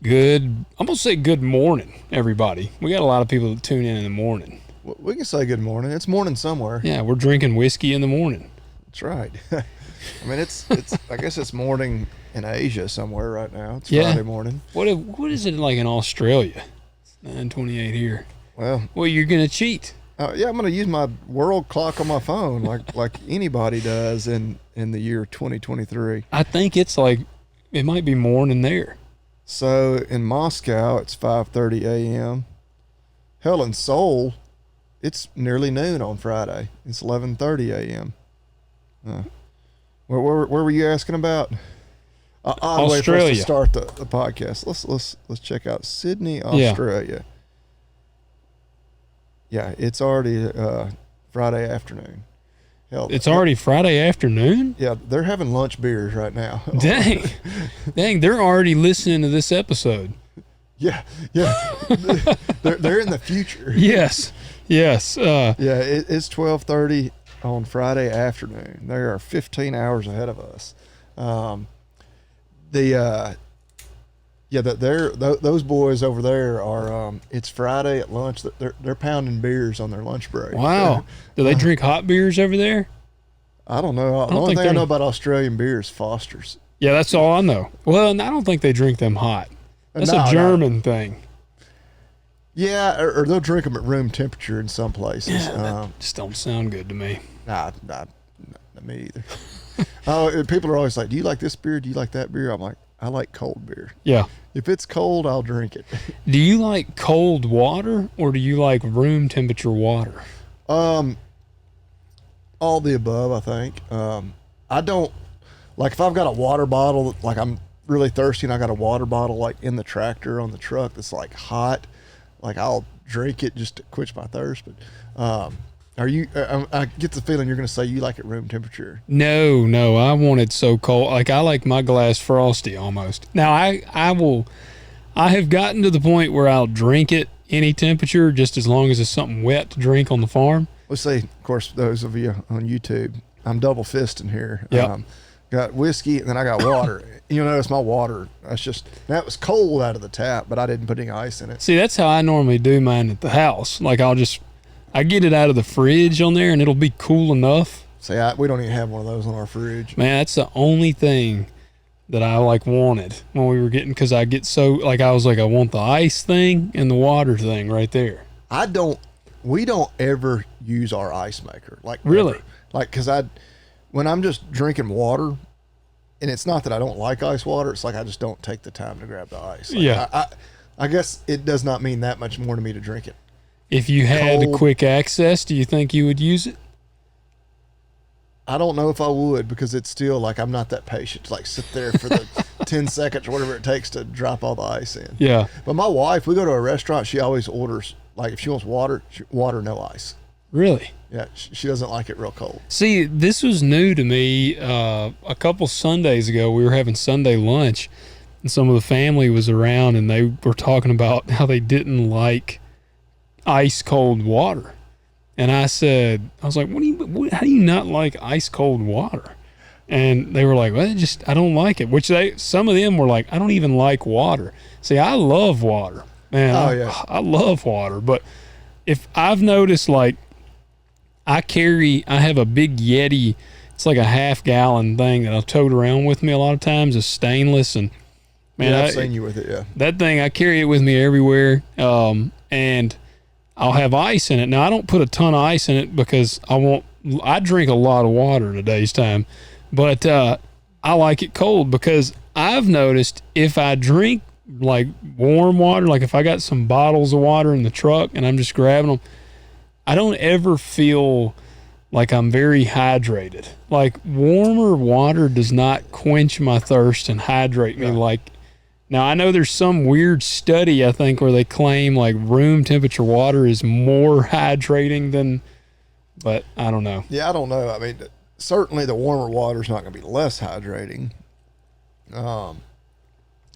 I'm going to say good morning, everybody. We got a lot of people that tune in the morning. We can say good morning. It's morning somewhere. Yeah, we're drinking whiskey in the morning. That's right. I mean, it's. I guess it's morning in Asia somewhere right now. It's Yeah. Friday morning. What is it like in Australia? It's 9:28 here. Well, You're going to cheat. yeah, I'm going to use my world clock on my phone like anybody does in the year 2023. I think it's like, it might be morning there. So in Moscow, it's 5:30 a.m. Hell, in Seoul, it's nearly noon on Friday. It's 11:30 a.m. Where were you asking about? Odd way for us to Australia. start the podcast. Let's check out Sydney, Australia. Yeah, it's already Friday afternoon. Hell, It's already Friday afternoon? yeah, they're having lunch beers right now. Dang. Dang, they're already listening to this episode. Yeah. they're in the future. Yes. Yes. Yeah, it's 12:30 on Friday afternoon. They are 15 hours ahead of us. Those boys over there are. It's Friday at lunch. They're pounding beers on their lunch break. Wow. Do they drink hot beers over there? I don't know. The don't only think thing I they're- know about Australian beer is Foster's. Yeah, that's all I know. Well, and I don't think they drink them hot. That's No, a no. German thing. Yeah, or they'll drink them at room temperature in some places. Yeah, that just don't sound good to me. Nah, not me either. People are always like, "Do you like this beer? Do you like that beer?" I'm like, "I like cold beer. Yeah. If it's cold, I'll drink it." Do you like cold water or do you like room temperature water? All the above, I think. I don't like if I've got a water bottle, like I'm really thirsty and I got a water bottle like in the tractor on the truck that's like hot, like I'll drink it just to quench my thirst. But I get the feeling you're going to say you like it room temperature. No, I want it so cold. Like I like my glass frosty almost. Now I have gotten to the point where I'll drink it any temperature just as long as it's something wet to drink on the farm. Let's see, of course, those of you on YouTube, I'm double fisting here. Yep. Got whiskey and then I got water. You'll notice my water, that was cold out of the tap, but I didn't put any ice in it. See, that's how I normally do mine at the house. Like I get it out of the fridge on there and it'll be cool enough. See, we don't even have one of those on our fridge. Man, that's the only thing that I like wanted when we were getting, because I get so like I was like I want the ice thing and the water thing right there. We don't ever use our ice maker. Like Really? ever. Like, cause when I'm just drinking water, and it's not that I don't like ice water, it's like I just don't take the time to grab the ice. Like, Yeah. I guess it does not mean that much more to me to drink it. If you had Cold. quick access, do you think you would use it? I don't know if I would, because it's still like I'm not that patient to like sit there for the 10 seconds or whatever it takes to drop all the ice in. Yeah. But my wife, we go to a restaurant, she always orders, like if she wants water, water, no ice. Really? Yeah, she doesn't like it real cold. See, this was new to me. A couple Sundays ago, we were having Sunday lunch, and some of the family was around, and they were talking about how they didn't like ice cold water. And I said, I was like, how do you not like ice cold water? And they were like, well, I don't like it. Which some of them were like, I don't even like water. See, I love water, man. Oh, yeah. I love water. But if I've noticed, like, I have a big Yeti. It's like a half-gallon thing that I've towed around with me a lot of times. It's stainless, and man, Yeah, I've seen you with it, yeah. that thing, I carry it with me everywhere. And I'll have ice in it. Now I don't put a ton of ice in it because I drink a lot of water today's time, but I like it cold because I've noticed if I drink like warm water, like if I got some bottles of water in the truck and I'm just grabbing them, I don't ever feel like I'm very hydrated. Like warmer water does not quench my thirst and hydrate me. Yeah. Like, now I know there's some weird study, I think, where they claim like room temperature water is more hydrating than, but I don't know. Yeah, I don't know. I mean, certainly the warmer water is not going to be less hydrating.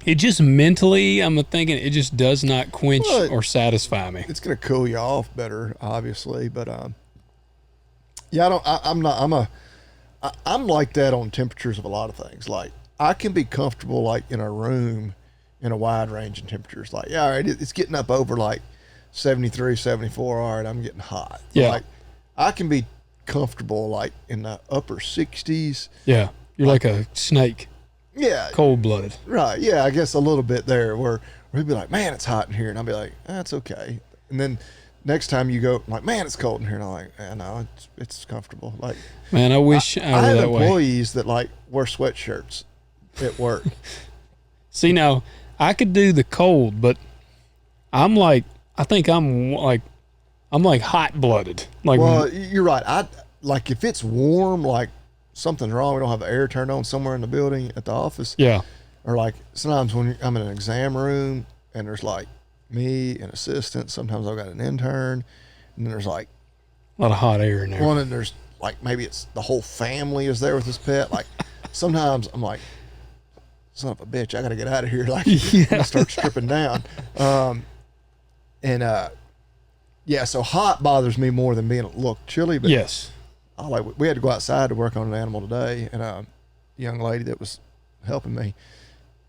It just mentally, I'm thinking it just does not quench Well, or satisfy me. It's going to cool you off better, obviously, but yeah, I'm like that on temperatures of a lot of things. Like I can be comfortable like in a room in a wide range of temperatures. Like, yeah, all right, it's getting up over like 73, 74. All right, I'm getting hot. Yeah. Like, I can be comfortable like in the upper 60s. Yeah. You're like a snake. Yeah. Cold-blooded. Right. Yeah, I guess a little bit there where we'd be like, man, it's hot in here. And I'll be like, that's okay. And then next time you go, like, man, it's cold in here. And I'm like, no, it's comfortable. Like, Man, I wish I I were have that way. employees that like wear sweatshirts at work. See, now, I could do the cold, but I'm like, I think I'm like hot-blooded. Like, Well, you're right. I like if it's warm, like something's wrong. We don't have the air turned on somewhere in the building at the office. yeah. Or like sometimes when I'm in an exam room and there's like me, an assistant. Sometimes I've got an intern, and then there's like A lot of hot air in there. one, and there's like maybe it's the whole family is there with this pet. Like sometimes I'm like, son of a bitch, I gotta get out of here. Like I'm gonna start stripping down. Yeah, so hot bothers me more than being a little chilly. But Yes. I like we had to go outside to work on an animal today, and a young lady that was helping me,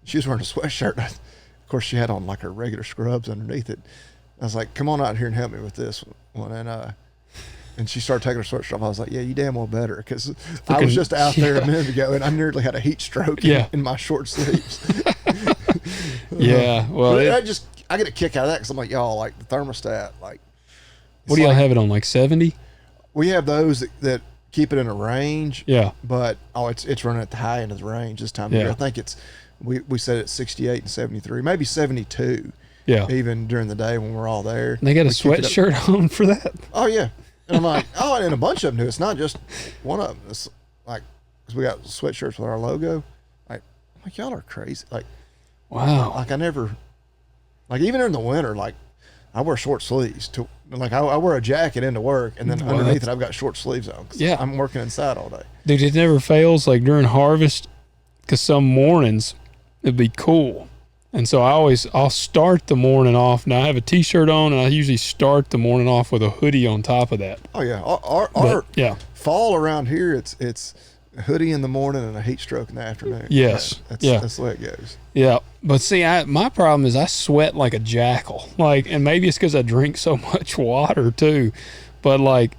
she was wearing a sweatshirt. Of course, she had on like her regular scrubs underneath it. I was like, "Come on out here and help me with this one." And she started taking her sweatshirt off. I was like, "Yeah, you damn well better," because I was just out there a minute ago, and I nearly had a heat stroke in my short sleeves. Yeah. Well, But I get a kick out of that because I'm like, y'all, like the thermostat, like. what do y'all have it on? Like 70? We have those that keep it in a range. Yeah. But it's running at the high end of the range this time of year. I think it's we set it at 68 and 73, maybe 72. Yeah. Even during the day when we're all there. They got a sweatshirt on for that? Oh yeah. And I'm like, and a bunch of them do. It's not just one of them. It's like, because we got sweatshirts with our logo. Like, I'm like, y'all are crazy. Like, Wow. like I never, like even in the winter, like I wear short sleeves to, like I wear a jacket into work, and then underneath it I've got short sleeves on. 'Cause I'm working inside all day. Dude, it never fails, like during harvest, because some mornings it'd be cool. And so I'll start the morning off. Now I have a t-shirt on, and I usually start the morning off with a hoodie on top of that. Oh yeah. Our yeah. fall around here, it's a hoodie in the morning and a heat stroke in the afternoon. Yes. That's the way it goes. Yeah. But see, my problem is I sweat like a jackal. Like, and maybe it's because I drink so much water too. But like,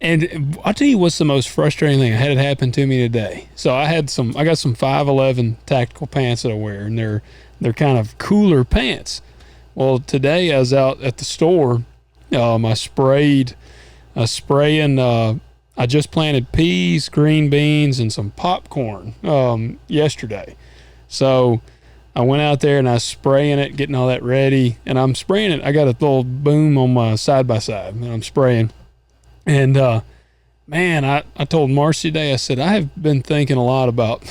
and I'll tell you what's the most frustrating thing. I had it happen to me today. So I got some 511 tactical pants that I wear, and they're kind of cooler pants. Well, today I was out at the store. I just planted peas, green beans, and some popcorn yesterday. So I went out there and I was spraying it, getting all that ready, and I'm spraying it. I got a little boom on my side-by-side, and I'm spraying. And, man, I told Marcy today, I said, I have been thinking a lot about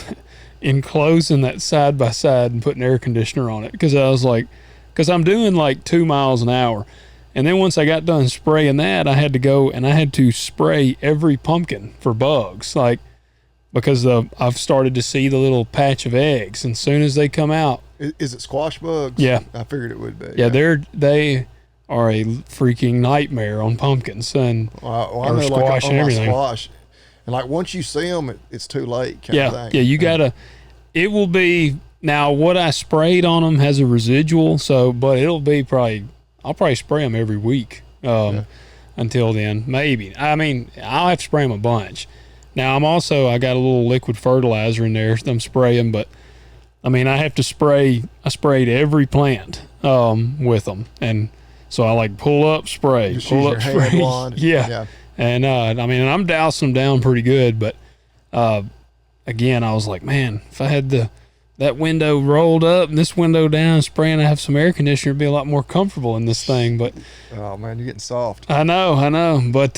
enclosing that side-by-side and putting air conditioner on it, because I was like, because I'm doing like 2 miles an hour. And then once I got done spraying that, I had to go and I had to spray every pumpkin for bugs, like, because I've started to see the little patch of eggs, and as soon as they come out. Is it squash bugs? Yeah. I figured it would be. Yeah, they are a freaking nightmare on pumpkins and or squash and everything. Squash. And like once you see them, it's too late. Kind of thing. Yeah, you gotta. It will be now. What I sprayed on them has a residual, but it'll be I'll probably spray them every week until then. Maybe. I mean, I'll have to spray them a bunch. Now I got a little liquid fertilizer in there that I'm spraying, but I mean I have to spray. I sprayed every plant with them, and so I like pull up, spray, just pull use up, your hand spray. wand. Yeah. And I mean, I'm dousing them down pretty good, but again, I was like, man, if I had that window rolled up and this window down, spraying, I have some air conditioner, it'd be a lot more comfortable in this thing. But oh man, you're getting soft. I know, but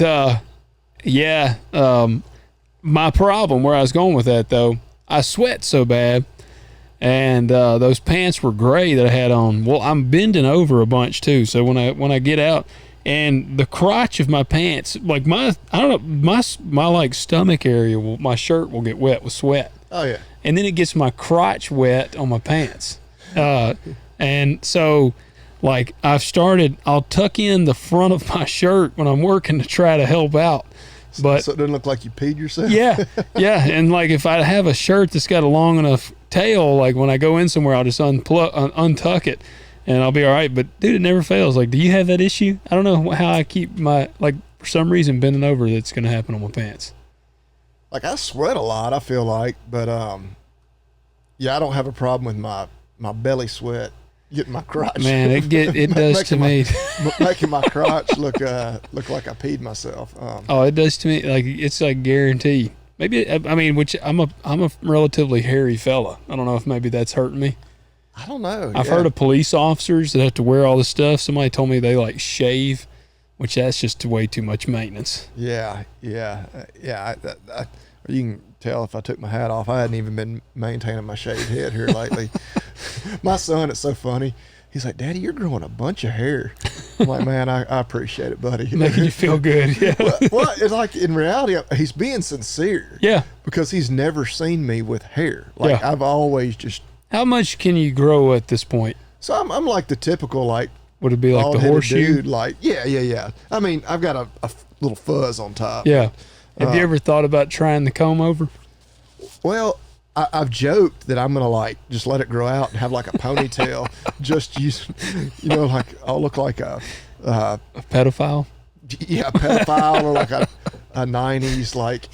my problem where I was going with that though, I sweat so bad, and those pants were gray that I had on. Well, I'm bending over a bunch too, so when I get out. And the crotch of my pants, like my like stomach area, my shirt will get wet with sweat. Oh yeah. And then it gets my crotch wet on my pants. And so like I'll tuck in the front of my shirt when I'm working to try to help out. But so it doesn't look like you peed yourself. Yeah. And like if I have a shirt that's got a long enough tail, like when I go in somewhere, I'll just untuck it and I'll be all right. But dude, it never fails. Like, do you have that issue? I don't know how I keep my, like, for some reason bending over, that's going to happen on my pants. Like, I sweat a lot, I feel like, but yeah, I don't have a problem with my belly sweat getting my crotch. Man, it does to me. Making my crotch look like I peed myself. Oh, it does to me. Like, it's like guaranteed. Maybe, I mean, which I'm a relatively hairy fella. I don't know if maybe that's hurting me. I don't know. I've heard of police officers that have to wear all this stuff. Somebody told me they like shave, which that's just way too much maintenance. Yeah. You can tell if I took my hat off. I hadn't even been maintaining my shaved head here lately. My son, it's so funny. He's like, Daddy, you're growing a bunch of hair. I'm like, man, I appreciate it, buddy. Making you feel good. Yeah. Well, it's like, in reality, he's being sincere. Yeah. Because he's never seen me with hair. Like, I've always just. How much can you grow at this point? So I'm like the typical, like. Would it be like the horseshoe? Dude, like, yeah. I mean, I've got a little fuzz on top. Yeah. Have you ever thought about trying the comb over? Well, I've joked that I'm going to, like, just let it grow out and have, like, a ponytail. Just use, like, I'll look like a pedophile? Yeah, a pedophile, or like a 90s, like,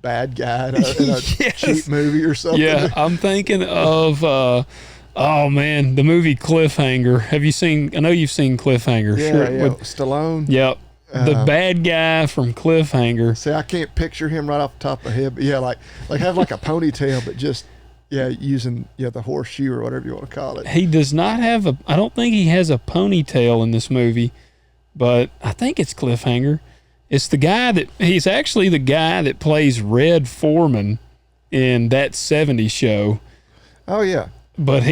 bad guy in a Yes. cheap movie or something. Yeah, I'm thinking of, oh, man, the movie Cliffhanger. Have you seen, I know you've seen Cliffhanger. Yeah, sure, yeah, with Stallone. Yep. The bad guy from Cliffhanger. See, I can't picture him right off the top of my head, but yeah, like have like a ponytail, but just using the horseshoe or whatever you want to call it. He does not have I don't think he has a ponytail in this movie, but I think it's Cliffhanger. It's the guy he's actually the guy that plays Red Foreman in That 70s Show. Oh yeah. But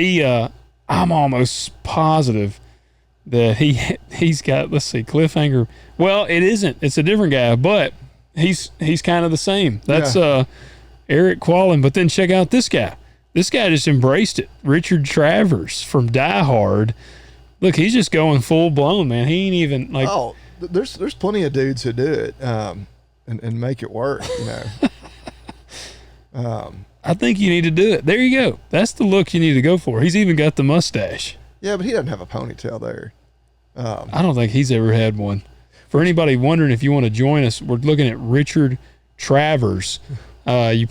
I'm almost positive that he's got, let's see, Cliffhanger. Well, it isn't. It's a different guy, but he's kind of the same. That's Eric Quallen. But then check out this guy. This guy just embraced it. Richard Travers from Die Hard. Look, he's just going full blown, man. He ain't even like. Oh, there's plenty of dudes who do it and make it work. I think you need to do it. There you go. That's the look you need to go for. He's even got the mustache. Yeah, but he doesn't have a ponytail there. I don't think he's ever had one. For anybody wondering if you want to join us, we're looking at Richard Travers. I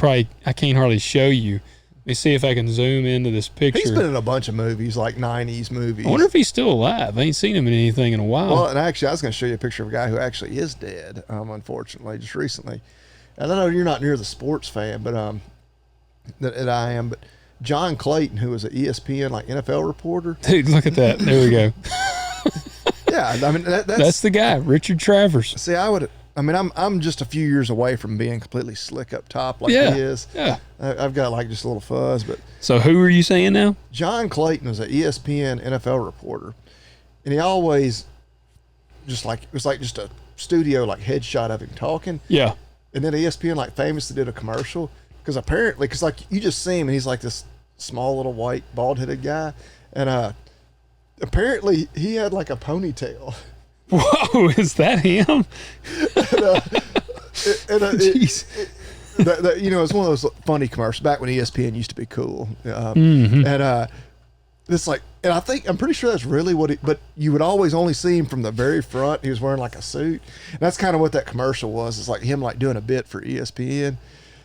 can't hardly show you. Let me see if I can zoom into this picture. He's been in a bunch of movies, like 90s movies. I wonder if he's still alive. I ain't seen him in anything in a while. Well, and actually, I was going to show you a picture of a guy who actually is dead, unfortunately, just recently. And I know you're not near the sports fan, but that I am. But John Clayton, who was an ESPN like NFL reporter. Dude, look at that. There we go. Yeah, I mean that's the guy, Richard Travers. See, I'm just a few years away from being completely slick up top like he is. Yeah. I've got like just a little fuzz, but. So who are you saying now? John Clayton was an ESPN NFL reporter, and he always it was like just a studio like headshot of him talking. Yeah. And then ESPN like famously did a commercial because like you just see him and he's like this small little white bald headed guy, and apparently he had like a ponytail. Whoa, is that him? Jeez. It's one of those funny commercials back when ESPN used to be cool. And it's like, and I'm pretty sure that's really but you would always only see him from the very front. He was wearing like a suit. And that's kind of what that commercial was. It's like him like doing a bit for ESPN.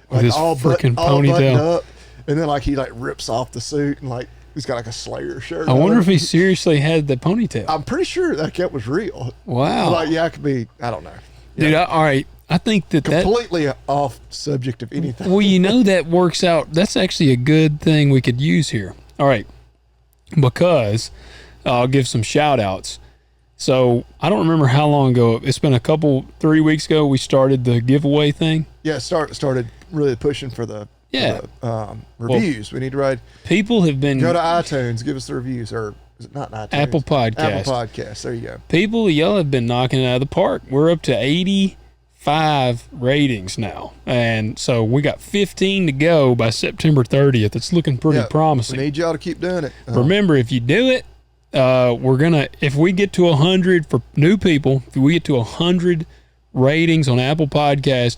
Like his freaking ponytail. Up, and then like he like rips off the suit and like he's got like a Slayer shirt. I wonder if he seriously had the ponytail. I'm pretty sure that was real. Wow. Like, yeah, it could be. I don't know. Dude, all right. I think that completely off subject of anything. Well, that works out. That's actually a good thing we could use here. All right. Because I'll give some shout outs. So I don't remember how long ago. It's been 3 weeks ago we started the giveaway thing. Yeah, started really pushing for the reviews. We need to write. People have been go to iTunes, give us the reviews, or is it not iTunes? Apple Podcast. Apple Podcast. There you go. People, y'all have been knocking it out of the park. We're up to 85 ratings now, and so we got 15 to go by September 30th. It's looking pretty promising. We need y'all to keep doing it. Remember, if you do it, if we get to 100 for new people, if we get to 100 ratings on Apple Podcast,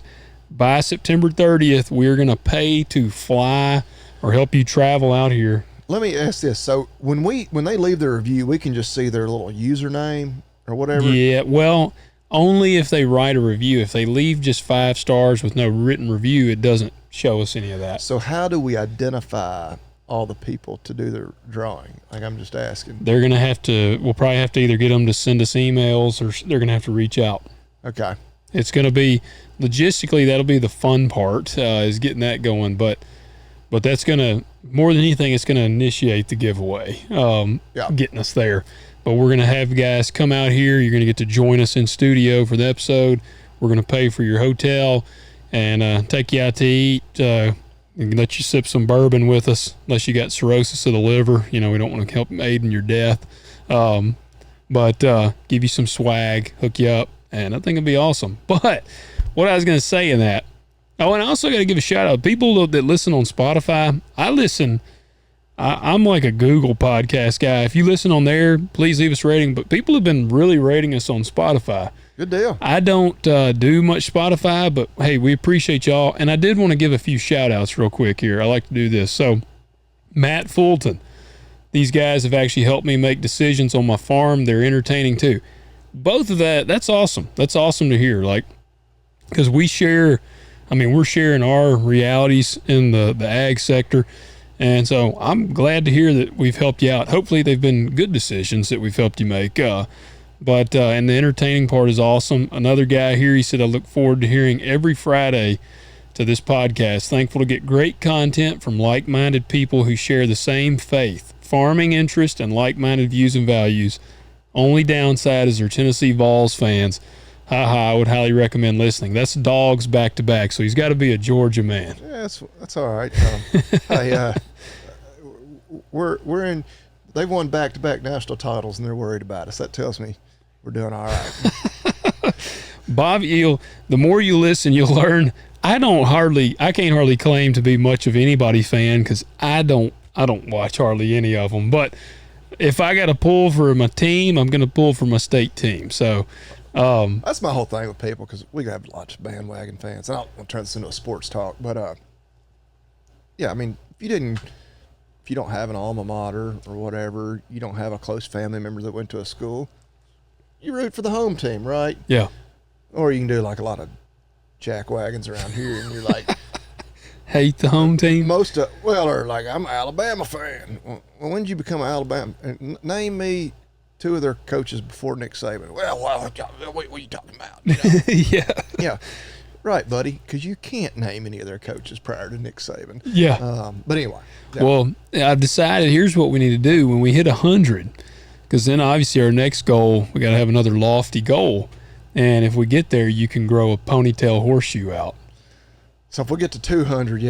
by September 30th, we're going to pay to fly or help you travel out here. Let me ask this. So when they leave their review, we can just see their little username or whatever? Yeah, well, only if they write a review. If they leave just 5 stars with no written review, it doesn't show us any of that. So how do we identify all the people to do their drawing? Like, I'm just asking. They're going to have to, we'll probably have to either get them to send us emails or they're going to have to reach out. Okay. It's going to be, logistically, that'll be the fun part, is getting that going. But that's going to, more than anything, it's going to initiate the giveaway, getting us there. But we're going to have guys come out here. You're going to get to join us in studio for the episode. We're going to pay for your hotel and take you out to eat. And let you sip some bourbon with us, unless you got cirrhosis of the liver. You know, we don't want to help aid in your death. But give you some swag, hook you up, and I think it'll be awesome. But what I was going to say in that, and I also got to give a shout out. People that listen on Spotify, I'm like a Google podcast guy. If you listen on there, please leave us a rating. But people have been really rating us on Spotify. Good deal. I don't do much Spotify, but hey, we appreciate y'all. And I did want to give a few shout outs real quick here. I like to do this. So Matt Fulton, these guys have actually helped me make decisions on my farm. They're entertaining too. Both of that's awesome. That's awesome to hear. Like, because we're sharing our realities in the ag sector. And so I'm glad to hear that we've helped you out. Hopefully they've been good decisions that we've helped you make. And the entertaining part is awesome. Another guy here, he said, I look forward to hearing every Friday to this podcast. Thankful to get great content from like-minded people who share the same faith, farming interest, and like-minded views and values. Only downside is they're Tennessee Vols fans. I would highly recommend listening. That's dogs back to back, so he's got to be a Georgia man. Yeah, that's all right. We're in. They've won back-to-back national titles, and they're worried about us. That tells me we're doing all right. Bobby, the more you listen, you'll learn. I can't hardly claim to be much of anybody's fan because I don't watch hardly any of them. But if I got to pull for my team, I'm going to pull for my state team. So that's my whole thing with people, because we have lots of bandwagon fans. And I don't want to turn this into a sports talk, but yeah, I mean, if you don't have an alma mater or whatever, you don't have a close family member that went to a school, you root for the home team, right? Yeah. Or you can do like a lot of jack wagons around here, and you're like, hate the home team. Or like, I'm an Alabama fan. Well, when did you become an Alabama? Name me 2 of their coaches before Nick Saban. Well, what are you talking about? You know? Yeah. Right, buddy, because you can't name any of their coaches prior to Nick Saban. Yeah. But anyway. Yeah. Well, I've decided here's what we need to do when we hit 100, because then obviously our next goal, we got to have another lofty goal. And if we get there, you can grow a ponytail horseshoe out. So if we get to 200,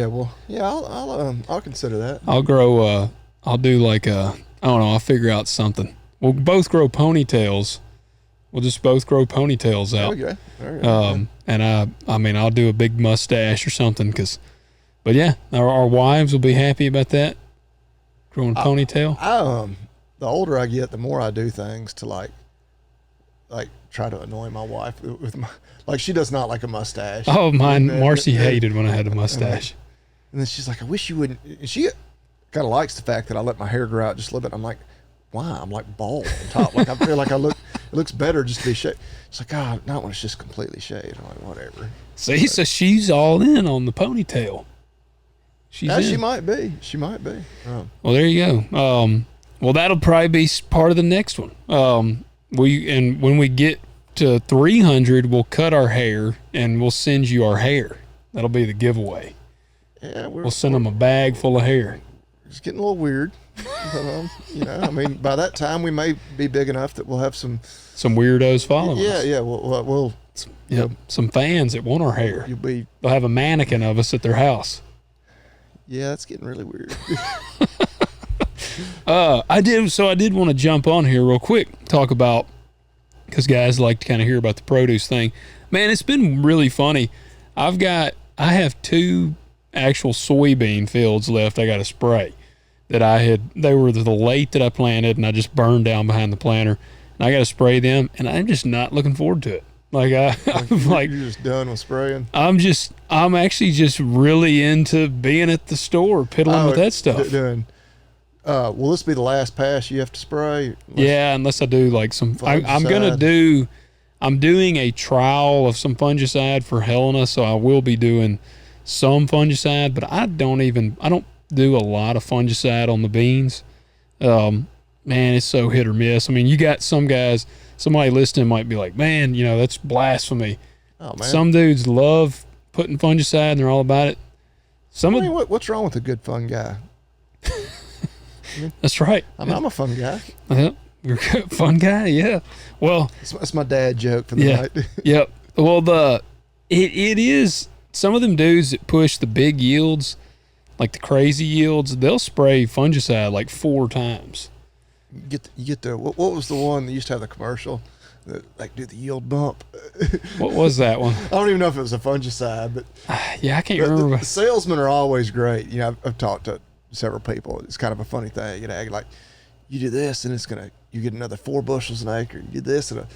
I'll consider that. I'll do like I'll figure out something. We'll both grow ponytails. We'll just both grow ponytails out. Okay. There you go. And I'll do a big mustache or something, but yeah, our wives will be happy about that. Growing a ponytail. The older I get, the more I do things to like try to annoy my wife with my, like, she does not like a mustache. Oh, mine, Marcy hated when I had a mustache. And then she's like, I wish you wouldn't. And she kind of likes the fact that I let my hair grow out just a little bit. I'm like, why? I'm like bald on top. Like, I feel like it looks better just to be shaved. It's like, oh, not when it's just completely shaved. I'm like, whatever. See, so she's all in on the ponytail. She might be. She might be. Well, there you go. Well, that'll probably be part of the next one. When we get to 300, we'll cut our hair and we'll send you our hair. That'll be the giveaway. Yeah, we'll send them a bag full of hair. It's getting a little weird. But, by that time we may be big enough that we'll have some weirdos following us. Yeah. We'll some fans that want our hair. They'll have a mannequin of us at their house. Yeah, it's getting really weird. I did want to jump on here real quick, talk about, because guys like to kind of hear about the produce thing. Man, it's been really funny. I have 2 actual soybean fields left I got to spray that they were the late that I planted, and I just burned down behind the planter, and I got to spray them, and I'm just not looking forward to it. Like I'm like, you're just done with spraying. I'm actually just really into being at the store piddling with that stuff. Doing. Will this be the last pass you have to spray? Unless I do like some. I'm doing a trial of some fungicide for Helena, so I will be doing some fungicide, but I don't do a lot of fungicide on the beans. Man, it's so hit or miss. I mean, you got some guys, somebody listening might be like, man, that's blasphemy. Oh, man. Some dudes love putting fungicide and they're all about it. What's wrong with a good fun guy? That's right. I'm a fun guy. You're a fun guy, yeah. Well, that's my dad joke for the night. Yep. Well, it is some of them dudes that push the big yields, like the crazy yields. They'll spray fungicide like 4 times. You get the what was the one that used to have the commercial, like do the yield bump? What was that one? I don't even know if it was a fungicide, but yeah, I can't remember. The salesmen are always great. I've talked to several people. It's kind of a funny thing. Like you do this and you get another 4 bushels an acre. You do this and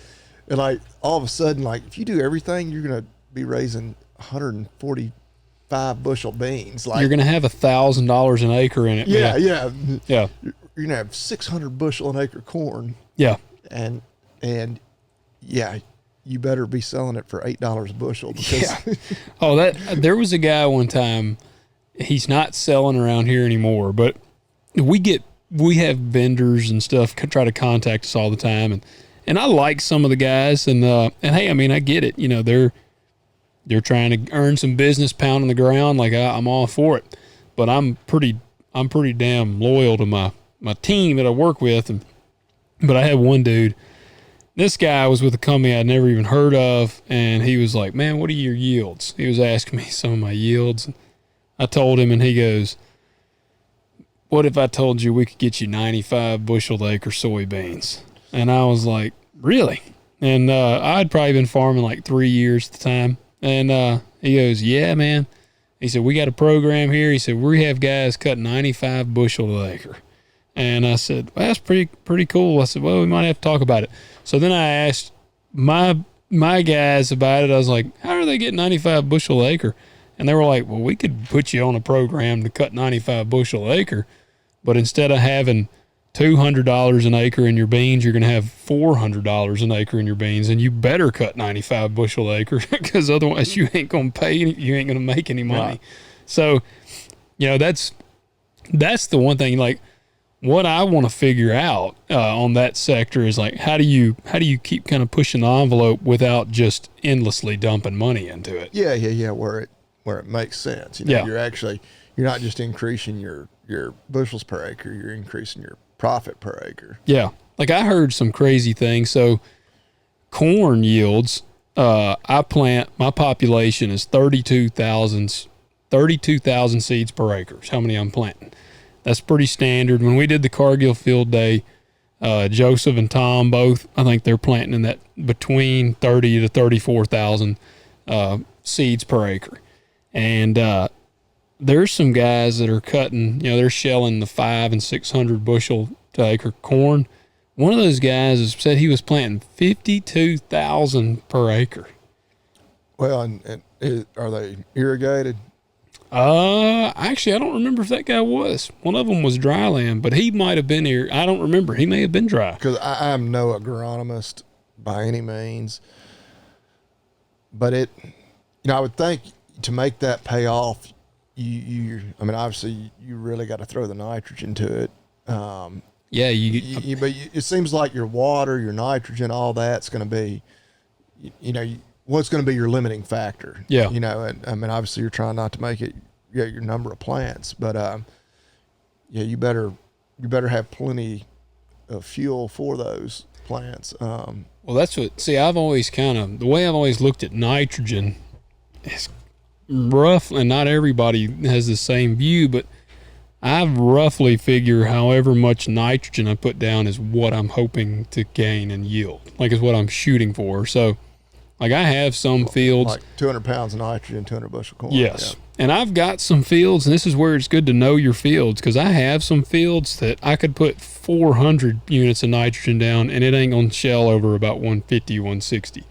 like all of a sudden, like if you do everything, you're gonna be raising 145 bushel beans. Like you're gonna have $1,000 an acre in it. Yeah. You're gonna have 600 bushel an acre corn. Yeah. And yeah, you better be selling it for $8 a bushel. Because Oh, there was a guy one time. He's not selling around here anymore, but we have vendors and stuff try to contact us all the time, and I like some of the guys, and hey, I mean, I get it. They're trying to earn some business pounding the ground. Like I'm all for it, but I'm pretty damn loyal to my team that I work with. But I had one dude. This guy was with a company I'd never even heard of, and he was like, "Man, what are your yields?" He was asking me some of my yields. I told him, and he goes, "What if I told you we could get you 95 bushel acre soybeans?" And I was like, "Really?" And I'd probably been farming like 3 years at the time. And he goes, "Yeah, man." He said, "We got a program here." He said, "We have guys cut 95 bushel an acre." And I said, "Well, that's pretty cool." I said, "Well, we might have to talk about it." So then I asked my guys about it. I was like, "How are they getting 95 bushel an acre?" And they were like, "Well, we could put you on a program to cut 95 bushel an acre, but instead of having $200 an acre in your beans, you're going to have $400 an acre in your beans, and you better cut 95 bushel an acre because otherwise you ain't going to make any money." Right. So, that's the one thing. Like, what I want to figure out on that sector is like, how do you keep kind of pushing the envelope without just endlessly dumping money into it? Yeah. Where it makes sense. You're not just increasing your bushels per acre, you're increasing your profit per acre. Yeah. Like I heard some crazy things. So corn yields, my population is 32,000 seeds per acre is how many I'm planting. That's pretty standard. When we did the Cargill field day, Joseph and Tom both, I think they're planting in that between 30 to 34,000 seeds per acre. And there's some guys that are cutting, they're shelling the 500 and 600 bushel to acre corn. One of those guys said he was planting 52,000 per acre. Well, and are they irrigated? Actually, I don't remember if that guy was. One of them was dry land, but he might have been here. I don't remember. He may have been dry. Because I'm no agronomist by any means, but I would think to make that pay off, obviously you really got to throw the nitrogen to it. But it seems like your water, your nitrogen, all that's going to be, what's going to be your limiting factor. Yeah. And obviously you're trying not to make it your number of plants, but you better have plenty of fuel for those plants. Well, that's I've always the way I've always looked at nitrogen is rough, and not everybody has the same view, but I roughly figure however much nitrogen I put down is what I'm hoping to gain in yield, like is what I'm shooting for. So like I have some fields like 200 pounds of nitrogen, 200 bushel corn. Yes. Yeah. And I've got some fields, and this is where it's good to know your fields, because I have some fields that I could put 400 units of nitrogen down and it ain't gonna shell over about 150, 160.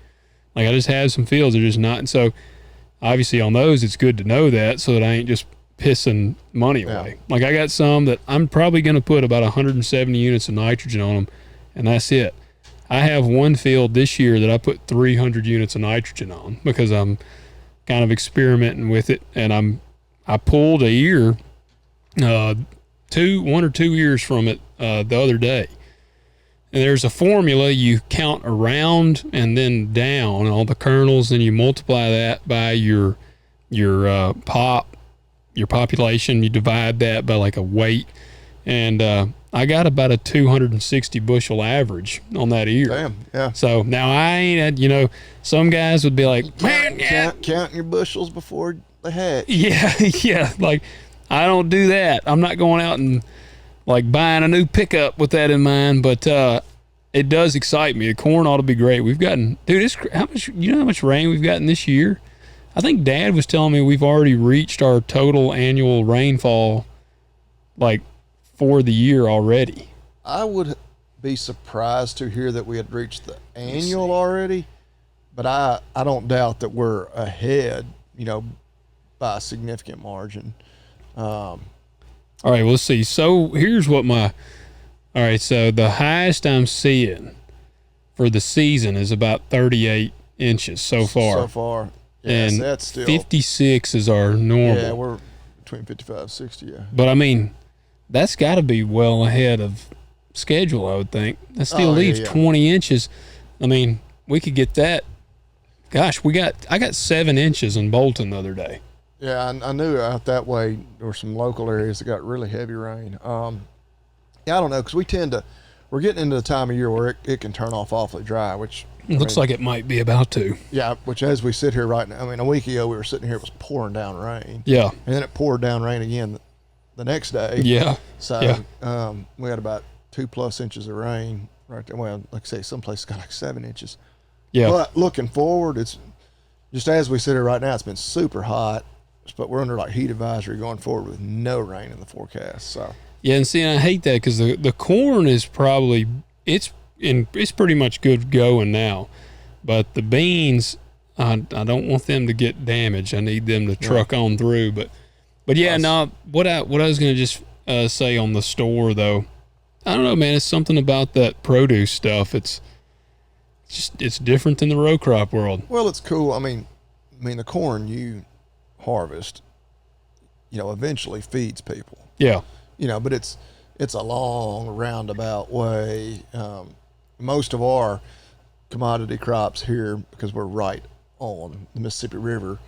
Like I just have some fields that are just not. And so obviously on those, it's good to know that so that I ain't just pissing money away. Like I got some that I'm probably going to put about 170 units of nitrogen on them, and that's it. I have one field this year that I put 300 units of nitrogen on because I'm kind of experimenting with it, and I pulled a year, 1 or 2 years from it the other day. And there's a formula you count around and then down all the kernels, and you multiply that by your population. You divide that by like a weight, and I got about a 260 bushel average on that ear. Damn, yeah. So now I ain't, some guys would be like, man, count your bushels before the hatch. Yeah, yeah. Like I don't do that. I'm not going out and like buying a new pickup with that in mind, but it does excite me. The corn ought to be great. We've gotten, dude, how much rain we've gotten this year? I think Dad was telling me we've already reached our total annual rainfall, like for the year already. I would be surprised to hear that we had reached the annual already, but I don't doubt that we're ahead, by a significant margin. All right, well, let's see. So here's what so the highest I'm seeing for the season is about 38 inches so far. So far. Yes, and that's still 56 is our normal. Yeah, we're between 55 and 60, yeah. But I mean, that's got to be well ahead of schedule, I would think. That still leaves 20 inches. I mean, we could get that. Gosh, I got 7 inches in Bolton the other day. Yeah, I knew out that way there were some local areas that got really heavy rain. I don't know, because we're getting into the time of year where it can turn off awfully dry, which it looks like it might be about to. Yeah, which as we sit here right now, a week ago we were sitting here, it was pouring down rain. Yeah. And then it poured down rain again the next day. Yeah. So we had about 2+ inches of rain right there. Well, like I say, some places got like 7 inches. Yeah. But looking forward, it's just as we sit here right now, it's been super hot. But we're under like heat advisory going forward with no rain in the forecast. So yeah, and see, I hate that because the corn is probably it's pretty much good going now, but the beans I don't want them to get damaged. I need them to truck on through. But yeah, no. What I was gonna just say on the store though, I don't know, man. It's something about that produce stuff. It's different than the row crop world. Well, it's cool. I mean, the corn you harvest, eventually feeds people. Yeah. But it's a long roundabout way. Most of our commodity crops here, because we're right on the Mississippi River,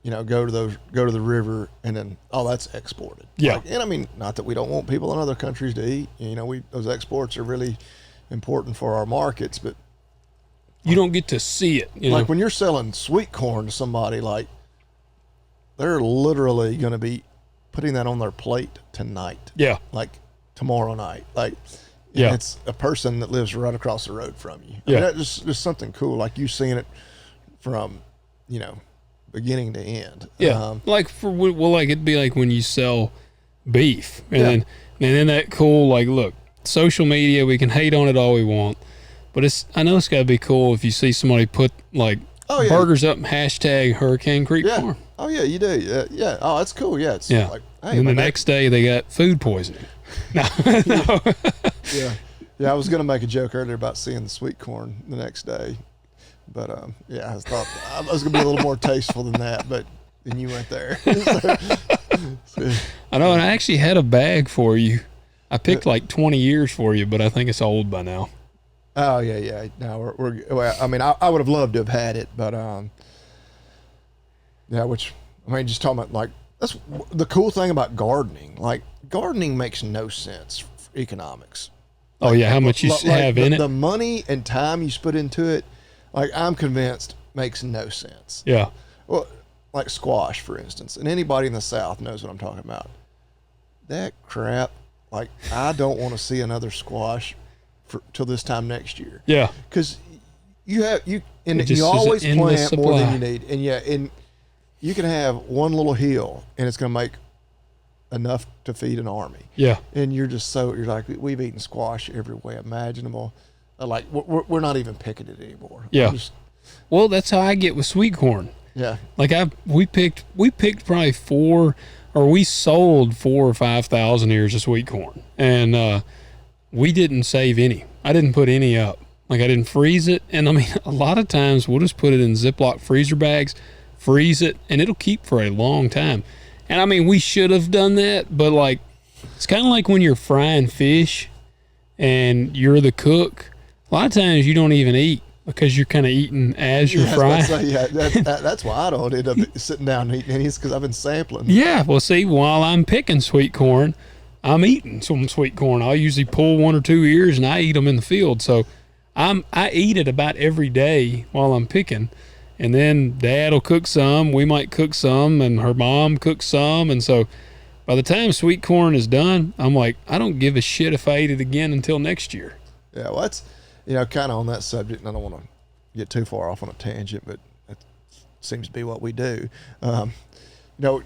go to the river and then that's exported. Yeah. And not that we don't want people in other countries to eat. Those exports are really important for our markets, but you don't get to see it. Like when you're selling sweet corn to somebody, like they're literally going to be putting that on their plate tonight. Yeah. Like tomorrow night. Like, it's a person that lives right across the road from you. That's just something cool. Like you seeing it from, beginning to end. Yeah. It'd be like when you sell beef and then that cool, like, look, social media, we can hate on it all we want, but I know it's got to be cool if you see somebody put like burgers up hashtag Hurricane Creek Farm. Oh yeah, you do. Yeah. Oh, that's cool. Yeah. It's like, hey, and the next day they got food poisoning. No. Yeah. I was gonna make a joke earlier about seeing the sweet corn the next day, but I thought I was gonna be a little more tasteful than that, but then you went there. I know, and I actually had a bag for you. I picked like 20 years for you, but I think it's old by now. Oh yeah. No, I would have loved to have had it, but just talking about like that's the cool thing about gardening. Like gardening makes no sense for economics. Oh yeah, how much you have in it? The money and time you put into it, like I'm convinced makes no sense. Yeah. Well, like squash, for instance, and anybody in the South knows what I'm talking about. That crap, like I don't want to see another squash till this time next year. Yeah. Because you always plant more than you need, and you can have one little hill, and it's going to make enough to feed an army. Yeah. And you're like, we've eaten squash every way imaginable. Like we're not even picking it anymore. Yeah. Well, that's how I get with sweet corn. Yeah. Like we picked probably we sold 4 or 5,000 ears of sweet corn, and we didn't save any. I didn't put any up. Like I didn't freeze it, and I mean a lot of times we'll just put it in Ziploc freezer bags, freeze it, and it'll keep for a long time. And I mean we should have done that, but like it's kind of like when you're frying fish, and you're the cook. A lot of times you don't even eat because you're kind of eating as you're frying. That's why I don't end up sitting down and eating any, because I've been sampling. Yeah, well, see, while I'm picking sweet corn, I'm eating some sweet corn. I'll usually pull 1 or 2 ears and I eat them in the field. So I eat it about every day while I'm picking. And then Dad will cook some. We might cook some, and her mom cooks some. And so by the time sweet corn is done, I'm like, I don't give a shit if I eat it again until next year. Yeah, well, that's, kind of on that subject, and I don't want to get too far off on a tangent, but that seems to be what we do. Thinking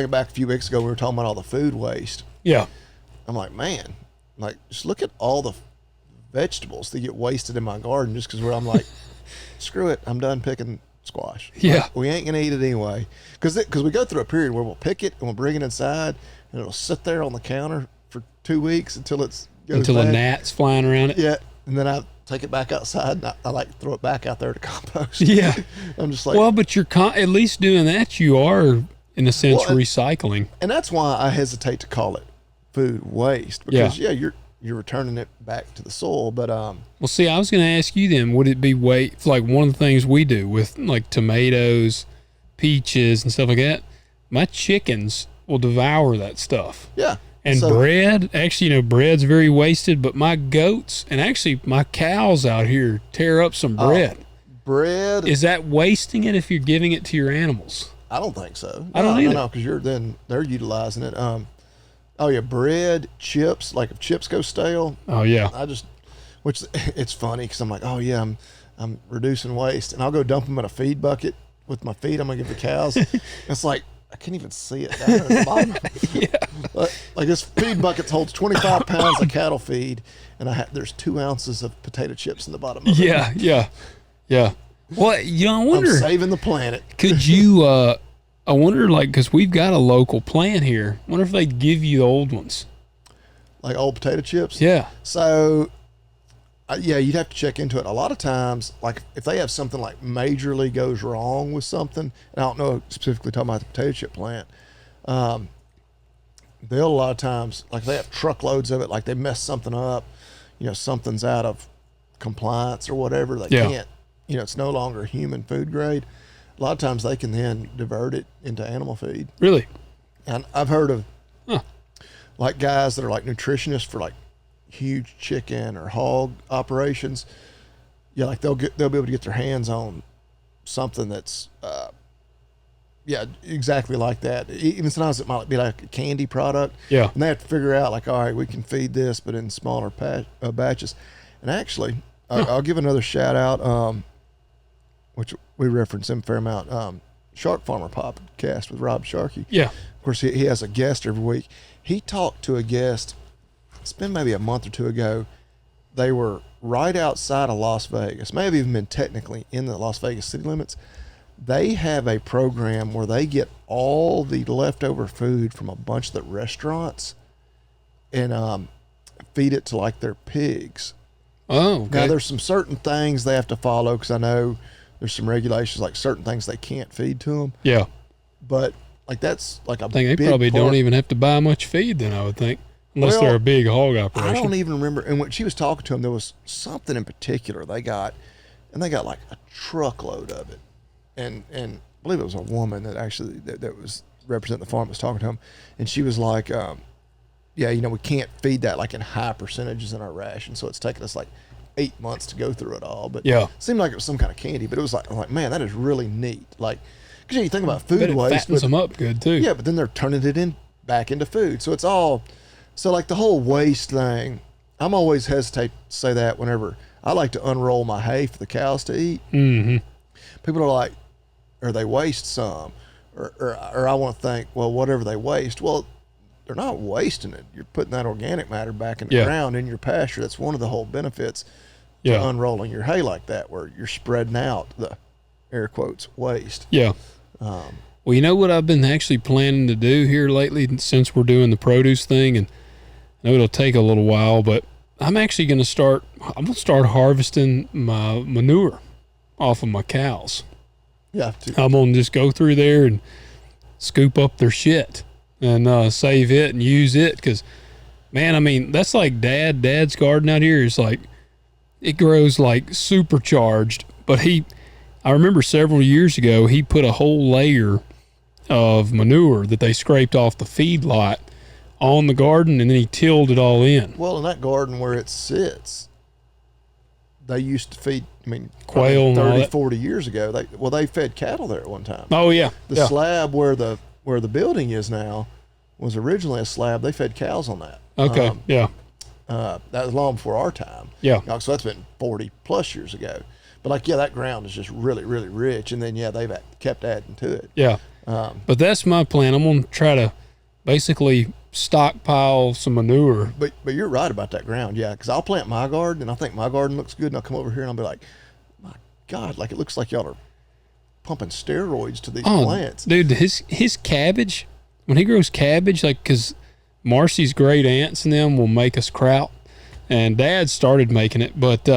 back a few weeks ago, we were talking about all the food waste. Yeah. I'm like, man, just look at all the vegetables that get wasted in my garden just because I'm like, screw it, I'm done picking squash. Yeah. Like, we ain't going to eat it anyway. Because we go through a period where we'll pick it and we'll bring it inside, and it'll sit there on the counter for 2 weeks until a gnat's flying around it. Yeah. And then I take it back outside, and I like to throw it back out there to compost. Yeah. I'm just like, well, but you're at least doing that. You are, in a sense, recycling. And that's why I hesitate to call it food waste, because you're returning it back to the soil. But well, see, I was going to ask you then, would it be like one of the things we do with like tomatoes, peaches, and stuff like that? My chickens will devour that stuff. Yeah. And bread, actually, bread's very wasted, but my goats and actually my cows out here tear up some bread. Bread. Is that wasting it if you're giving it to your animals? I don't think so. I don't either. No, because they're utilizing it. Bread, chips, like if chips go stale. Oh, yeah. Which it's funny because I'm like, oh, yeah, I'm reducing waste. And I'll go dump them in a feed bucket with my feed I'm going to give the cows. It's like, I can't even see it down at the bottom. Yeah. Like this feed bucket holds 25 pounds of cattle feed, and there's 2 ounces of potato chips in the bottom of it. Yeah. Well, I wonder. I'm saving the planet. Could you, I wonder, like, because we've got a local plant here. I wonder if they'd give you the old ones. Like old potato chips? Yeah. So, you'd have to check into it. A lot of times, like if they have something like majorly goes wrong with something, and I don't know specifically talking about the potato chip plant, they'll a lot of times, like they have truckloads of it, like they mess something up, something's out of compliance or whatever, they can't, it's no longer human food grade. A lot of times they can then divert it into animal feed. Really? And I've heard of like guys that are like nutritionists for like huge chicken or hog operations. Yeah, like they'll be able to get their hands on something that's exactly like that. Even sometimes it might be like a candy product. Yeah. And they have to figure out like, all right, we can feed this, but in smaller batches. And actually, I'll give another shout out, which we reference him a fair amount. Shark Farmer podcast with Rob Sharkey. Yeah. Of course, he has a guest every week. He talked to a guest. It's been maybe a month or two ago. They were right outside of Las Vegas, maybe even been technically in the Las Vegas city limits. They have a program where they get all the leftover food from a bunch of the restaurants and feed it to like their pigs. Oh, okay. Now there's some certain things they have to follow, because I know there's some regulations, like certain things they can't feed to them. Yeah. But like that's like a I think they big probably part. don't even have to buy much feed then, I would think. Unless they're a big hog operation. I don't even remember. And when she was talking to him, there was something in particular they got like a truckload of it. And I believe it was a woman that actually that was representing the farm was talking to him, and she was like, we can't feed that like in high percentages in our ration, so it's taken us like 8 months to go through it all. But it seemed like it was some kind of candy. But it was like, I'm like, man, that is really neat. Like, because you think about food waste, fattens them up good too. Yeah, but then they're turning it back into food, so it's all. So like the whole waste thing, I'm always hesitate to say that whenever I like to unroll my hay for the cows to eat. Mm-hmm. People are like, or they waste some, or I want to think, well, whatever they waste, well, they're not wasting it. You're putting that organic matter back in the ground in your pasture. That's one of the whole benefits Yeah. to unrolling your hay like that, where you're spreading out the air quotes waste. Yeah. Well, you know what I've been actually planning to do here lately since we're doing the produce thing, and I know it'll take a little while, but I'm actually going to start harvesting my manure off of my cows. Yeah. I'm going to just go through there and scoop up their shit and save it and use it, because, man, I mean, that's like Dad's garden out here is like, it grows like supercharged, but I remember several years ago, he put a whole layer of manure that they scraped off the feed lot on the garden, and then he tilled it all in. Well, in that garden where it sits, they used to feed, Quail 30, 40 years ago. They fed cattle there at one time. Oh, yeah. The slab where the building is now was originally a slab. They fed cows on that. Okay, yeah. That was long before our time. Yeah. So that's been 40 plus years ago. But that ground is just really, really rich. And then, they've kept adding to it. Yeah. But that's my plan. I'm going to try to basically stockpile some manure. But you're right about that ground, yeah. Because I'll plant my garden, and I think my garden looks good, and I'll come over here and I'll be like, my God, like it looks like y'all are pumping steroids to these plants. Dude, his cabbage, when he grows cabbage, like, because Marcy's great aunts and them will make us kraut, and Dad started making it, but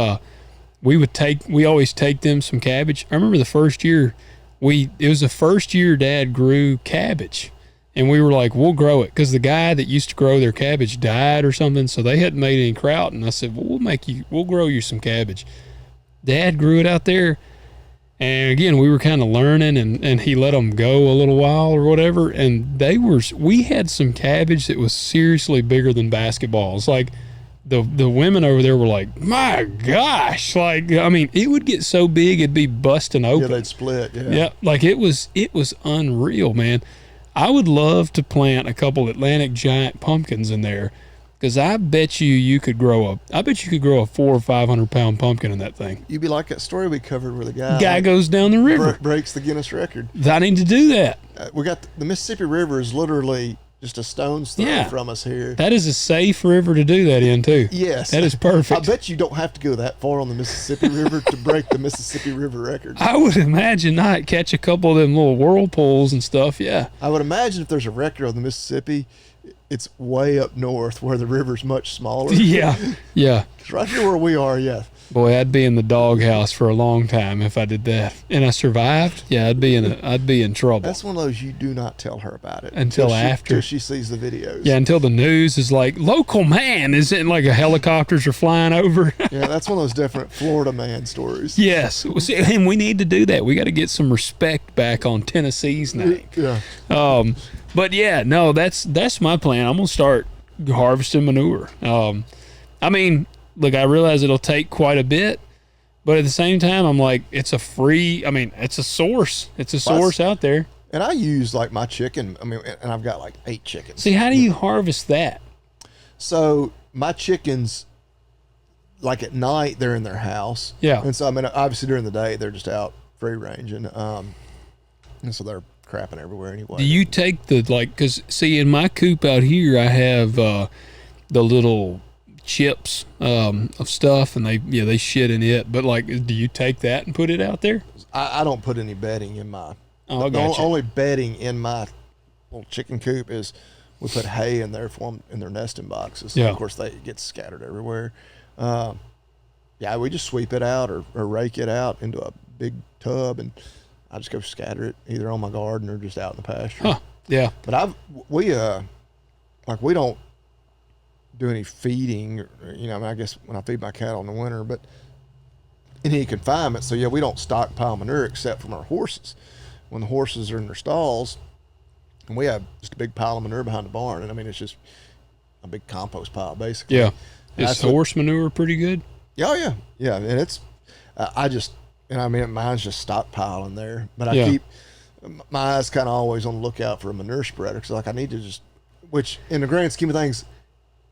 we always take them some cabbage. I remember the first year it was the first year Dad grew cabbage, and we were like, we'll grow it, because the guy that used to grow their cabbage died or something, so they hadn't made any kraut, and I said, well, we'll grow you some cabbage. Dad grew it out there, and again, we were kind of learning, and he let them go a little while or whatever, and we had some cabbage that was seriously bigger than basketballs. Like, the women over there were like, my gosh, like, I mean, it would get so big it'd be busting open. Yeah, they'd split. Yeah. Yeah, like it was unreal, man. I would love to plant a couple Atlantic giant pumpkins in there, because I bet you could grow a 400 or 500 pound pumpkin in that thing. You'd be like that story we covered where the guy goes down the river, breaks the Guinness record. I need to do that. We got the Mississippi River is literally just a stone's throw from us here. That is a safe river to do that in, too. Yes. That is perfect. I bet you don't have to go that far on the Mississippi River to break the Mississippi River record. I would imagine not. Catch a couple of them little whirlpools and stuff, yeah. I would imagine if there's a record on the Mississippi, it's way up north where the river's much smaller. Yeah, yeah. Right here where we are, yeah. Boy, I'd be in the doghouse for a long time if I did that, and I survived. Yeah, I'd be in trouble. That's one of those you do not tell her about it until after she sees the videos. Yeah, until the news is like, local man is in, like, a helicopters are flying over. Yeah, that's one of those different Florida man stories. Yes, and we need to do that. We got to get some respect back on Tennessee's name. Yeah. But yeah, no, that's my plan. I'm gonna start harvesting manure. I mean, look, I realize it'll take quite a bit, but at the same time, I'm like, it's a source. It's a source out there. And I use, like, my chicken. And I've got like 8 chickens. See, how do you harvest that? So my chickens, like, at night, they're in their house. Yeah. And so, obviously during the day, they're just out free ranging. And so they're crapping everywhere anyway. Do you take because, see, in my coop out here, I have the little chips of stuff, and they shit in it. But, like, do you take that and put it out there? I don't put any bedding in my. Oh, I gotcha. The only bedding in my little chicken coop is we put hay in there for them in their nesting boxes. So, yeah. Of course, they get scattered everywhere. Yeah, we just sweep it out or rake it out into a big tub, and I just go scatter it either on my garden or just out in the pasture. Huh. Yeah. But we don't do any feeding, I guess when I feed my cattle in the winter, but in any confinement. So yeah, we don't stockpile manure except from our horses. When the horses are in their stalls, and we have just a big pile of manure behind the barn, and it's just a big compost pile basically. Yeah. Is horse manure pretty good? Yeah. And it's, mine's just stockpiling there, but I Yeah. keep my eyes kind of always on the lookout for a manure spreader. Cause I need to which in the grand scheme of things,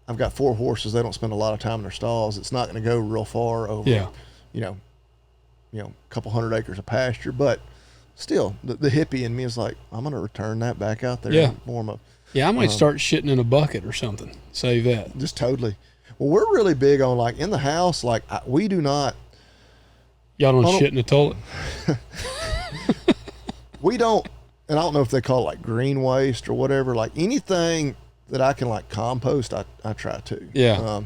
I've got 4 horses. They don't spend a lot of time in their stalls. It's not going to go real far over, a couple 100 acres of pasture, but still the hippie in me is like, I'm going to return that back out there in the form of. Yeah. I might start shitting in a bucket or something. Save that. Just totally. Well, we're really big on like in the house. Like we do not. Y'all don't shit in the toilet. We don't, and I don't know if they call it like green waste or whatever. Like anything that I can like compost, I try to. Yeah.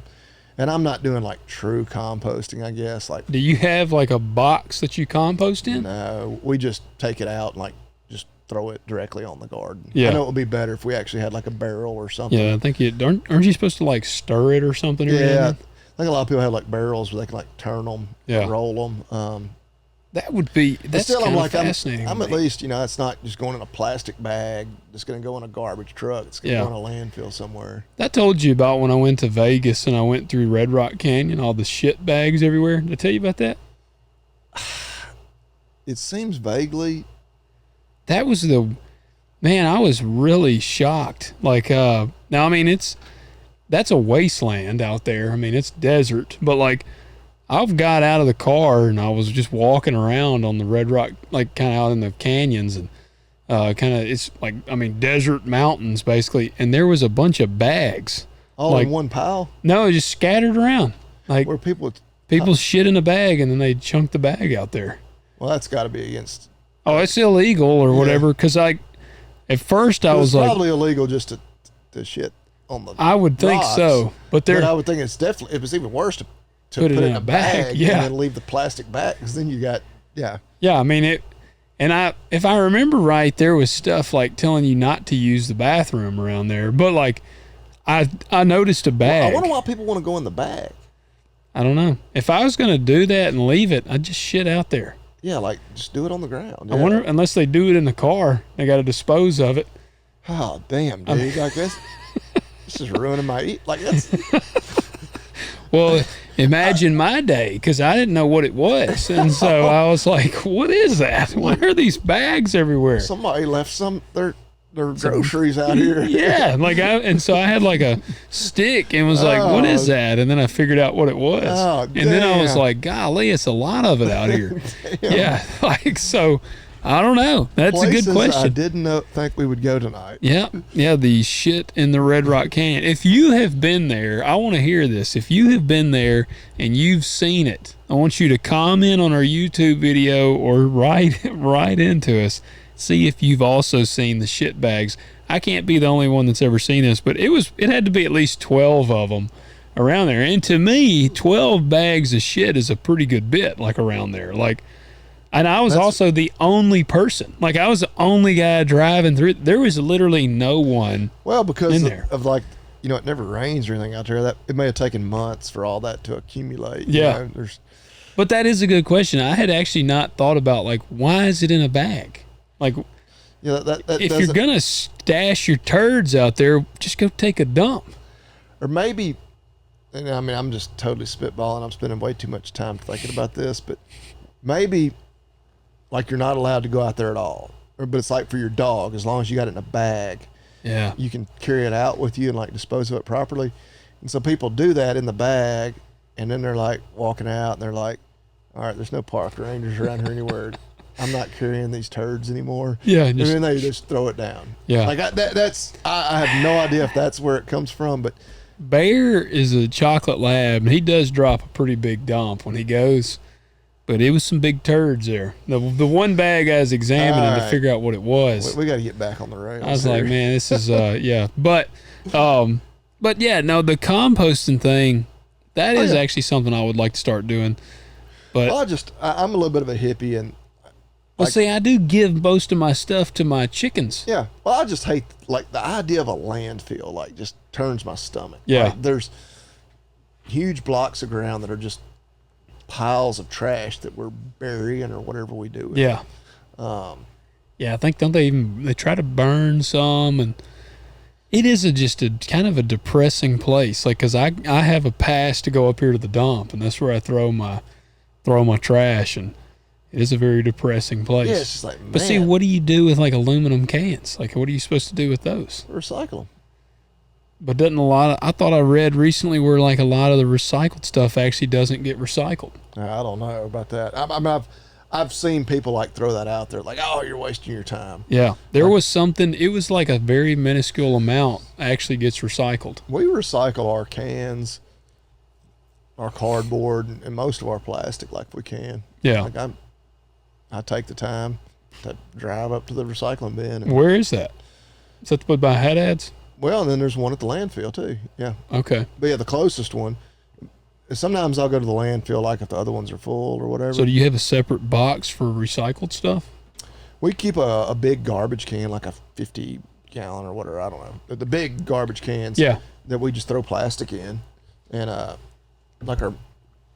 And I'm not doing like true composting, I guess. Like, do you have like a box that you compost in? no, we just take it out and like just throw it directly on the garden. Yeah. I know it would be better if we actually had like a barrel or something. Yeah, I think aren't you supposed to like stir it or something? Yeah. I think a lot of people have like barrels where they can like turn them, Yeah. roll them. That would be, that's Still, kind I'm of like, fascinating. I'm at least, it's not just going in a plastic bag. It's going to go in a garbage truck. It's going to go in a landfill somewhere. I told you about when I went to Vegas and I went through Red Rock Canyon, all the shit bags everywhere. Did I tell you about that? It seems vaguely. That was man, I was really shocked. Like, now, I mean, that's a wasteland out there. I mean, it's desert, but like, I've got out of the car and I was just walking around on the Red Rock, like kind of out in the canyons and it's like, I mean, desert mountains basically. And there was a bunch of bags. All like, in one pile? No, just scattered around. Like where people shit in a bag and then they chunk the bag out there. Well, that's got to be against. Oh, it's illegal or whatever. Cause at first I was like, probably illegal just to shit on the I would think rocks. So, but I would think it's definitely, it was even worse to put it in a bag yeah, and then leave the plastic back, because then you got yeah, I mean if I remember right, there was stuff like telling you not to use the bathroom around there, but like I noticed a bag. Well, I wonder why people want to go in the bag. I don't know. If I was going to do that and leave it, I'd just shit out there. Yeah, like just do it on the ground. I wonder, unless they do it in the car, they got to dispose of it. Oh damn, dude! Like this is ruining my like that's. Well, imagine my day, because I didn't know what it was. And so I was like, what is that? Why are these bags everywhere? Somebody left their groceries out here. Yeah. So I had like a stick and was like, what is that? And then I figured out what it was. Oh, and then I was like, golly, it's a lot of it out here. Yeah. Like, so I don't know. That's Places a good question. I didn't think we would go tonight. Yeah. Yeah. The shit in the Red Rock Canyon. If you have been there, I want to hear this. If you have been there and you've seen it, I want you to comment on our YouTube video or write into us. See if you've also seen the shit bags. I can't be the only one that's ever seen this, but it had to be at least 12 of them around there. And to me, 12 bags of shit is a pretty good bit, like around there. Like, and I was also the only person. Like, I was the only guy driving through. There was literally no one. Well, because of like, it never rains or anything out there. That it may have taken months for all that to accumulate. Yeah. But that is a good question. I had actually not thought about, like, why is it in a bag? Like, that if you're going to stash your turds out there, just go take a dump. Or maybe, and I mean, I'm just totally spitballing. I'm spending way too much time thinking about this, but maybe, like, you're not allowed to go out there at all. But it's like for your dog, as long as you got it in a bag, yeah, you can carry it out with you and like dispose of it properly. And so people do that in the bag, and then they're like walking out, and they're like, "All right, there's no park rangers around here anywhere. I'm not carrying these turds anymore." Yeah, and then they just throw it down. Yeah, like I have no idea if that's where it comes from, but Bear is a chocolate lab, and he does drop a pretty big dump when he goes. But it was some big turds there. The one bag I was examining to figure out what it was. We got to get back on the rails. I was like, man, this is yeah. But yeah, no, the composting thing, that is actually something I would like to start doing. But I'm a little bit of a hippie, and well, see, I do give most of my stuff to my chickens. Yeah. Well, I just hate like the idea of a landfill. Like, just turns my stomach. Yeah. Like, there's huge blocks of ground that are just piles of trash that we're burying or whatever we do with yeah. it. Yeah, I think they try to burn some, and it is just a kind of a depressing place. Like, cause I have a pass to go up here to the dump, and that's where I throw my trash, and it is a very depressing place. Yeah, it's just like, man. But see, what do you do with like aluminum cans? Like, what are you supposed to do with those? Recycle them. But I thought I read recently where like a lot of the recycled stuff actually doesn't get recycled. I don't know about that. I've seen people like throw that out there, like, oh, you're wasting your time. Yeah, there was something. It was like a very minuscule amount actually gets recycled. We recycle our cans our cardboard and most of our plastic like we can. Yeah. Like I take the time to drive up to the recycling bin. And, Where is that? Is that the by Hat Ads? well, and then there's one at the landfill too. Yeah. Okay. But yeah, the closest one. Sometimes I'll go to the landfill, like if the other ones are full or whatever. So do you have a separate box for recycled stuff? We keep a big garbage can, like a 50-gallon or whatever. I don't know. The big garbage cans. Yeah. That we just throw plastic in, and like our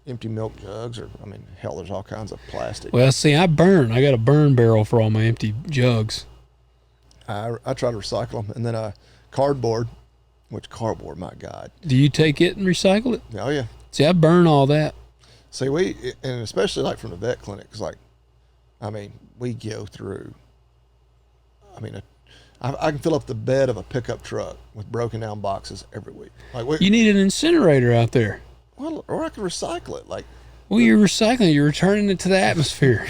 empty milk jugs, or I mean, hell, there's all kinds of plastic. Well, see, I got a burn barrel for all my empty jugs. I try to recycle them, and then cardboard, cardboard, my God. Do you take it and recycle it? Oh yeah. See, I burn all that. See, and especially like from the vet clinic, 'cause like, I mean, we go through. I mean, I can fill up the bed of a pickup truck with broken down boxes every week. Like You need an incinerator out there. well, or I can recycle it. Like, Well, you're recycling. You're returning it to the atmosphere.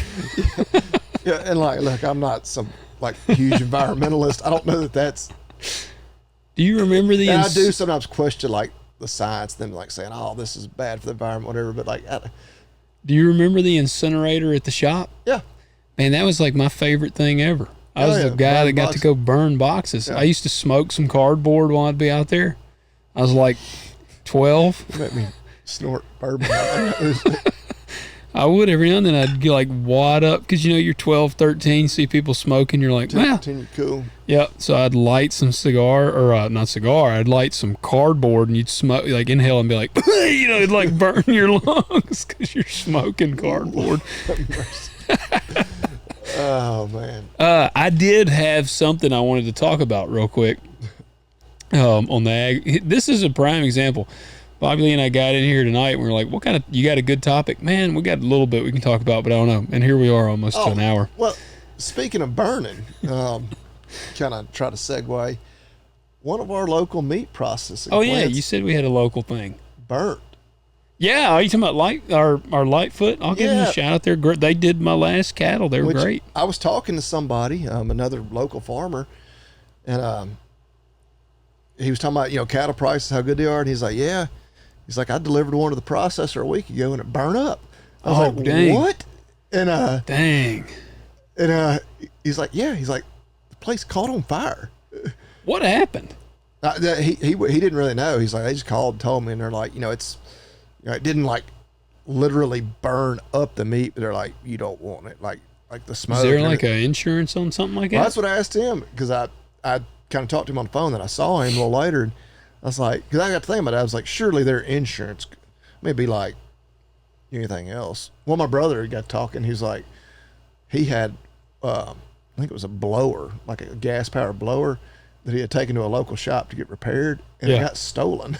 yeah, and like, look, I'm not some like huge environmentalist. I don't know that that's. Do you remember the? And I do sometimes question like the science, them like saying, "Oh, this is bad for the environment," whatever. But like, Do you remember the incinerator at the shop? yeah, Man, that was like my favorite thing ever. I was the guy that got to go burn boxes. Yeah. I used to smoke some cardboard while I'd be out there. I was like 12. let me snort bourbon. I would every now and then. I'd get like wad up because you're 12, 13, see people smoking. You're like, wow. Continue cool. Yeah. So I'd light some cigar or not cigar. I'd light some cardboard and you'd smoke, like inhale and be like, it'd like burn your lungs because you're smoking cardboard. Oh man. I did have something I wanted to talk about real quick on the ag. This is a prime example. Bobby Lee and I got in here tonight and we were like, what kind of, you got a good topic? Man, we got a little bit we can talk about, but I don't know. And here we are almost to an hour. Well, speaking of burning, kind of try to segue. One of our local meat processing Oh, yeah. plants You said we had a local thing. burnt. Yeah. Are you talking about our Lightfoot? I'll give them Yeah. a shout out there. They did my last cattle. They were Which great. I was talking to somebody, another local farmer, and he was talking about, cattle prices, how good they are. And he's like, yeah. He's like, I delivered one to the processor a week ago and it burned up. I was like, dang. what? And Dang. he's like, yeah. He's like, the place caught on fire. What happened? He didn't really know. He's like, they just called and told me, and they're like, it's, it didn't like literally burn up the meat, but they're like, you don't want it, like the smoke. Is there and like an insurance on something like that? Well, that's what I asked him, because I kind of talked to him on the phone. Then I saw him a little later, and I was like, because I got to think about it, I was like, surely their insurance may be like anything else. Well, my brother got talking. He was like, he had, I think it was a blower, like a gas powered blower that he had taken to a local shop to get repaired, and it got stolen.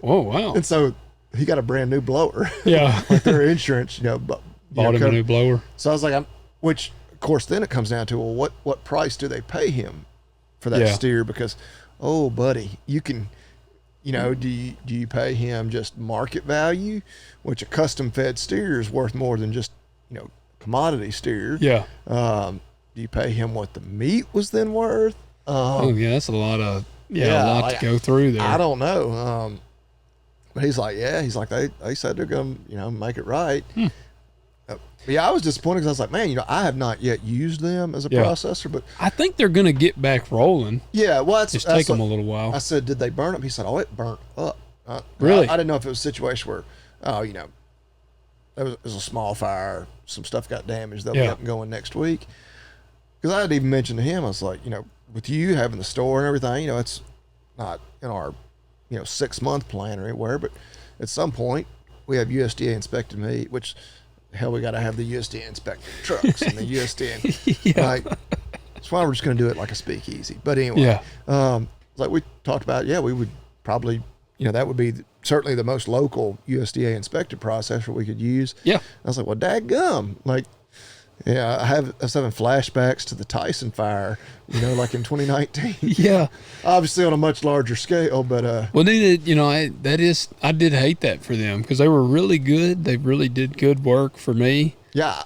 Oh, wow. And so he got a brand new blower. Yeah. Like their insurance, Bought him a new blower. So I was like, which of course then it comes down to, well, what price do they pay him for that steer? Because, oh buddy, you can, do you pay him just market value, which a custom fed steer is worth more than just, commodity steer. Yeah. Do you pay him what the meat was then worth? Oh yeah, that's a lot of a lot to go through there. I don't know. But he's like, they said they're gonna make it right. But yeah, I was disappointed because I was like, man, I have not yet used them as a processor, but I think they're gonna get back rolling. Yeah, well, Just take them a little while. I said, did they burn up? He said, oh, it burnt up. Really? I didn't know if it was a situation where, it was a small fire, some stuff got damaged, they'll be up and going next week. Because I had even mentioned to him, I was like, with you having the store and everything, it's not in our, 6-month plan or anywhere, but at some point we have USDA inspected meat, which hell, we got to have the USDA inspected trucks and the USDA. That's why we're just going to do it like a speakeasy. But anyway, like we talked about, we would probably, that would be certainly the most local USDA inspected processor we could use. Yeah. I was like, well, dadgum, like, I was having flashbacks to the Tyson fire, like in 2019. Yeah. Obviously on a much larger scale, but well, they did. I did hate that for them because they were really good. They really did good work for me. Yeah.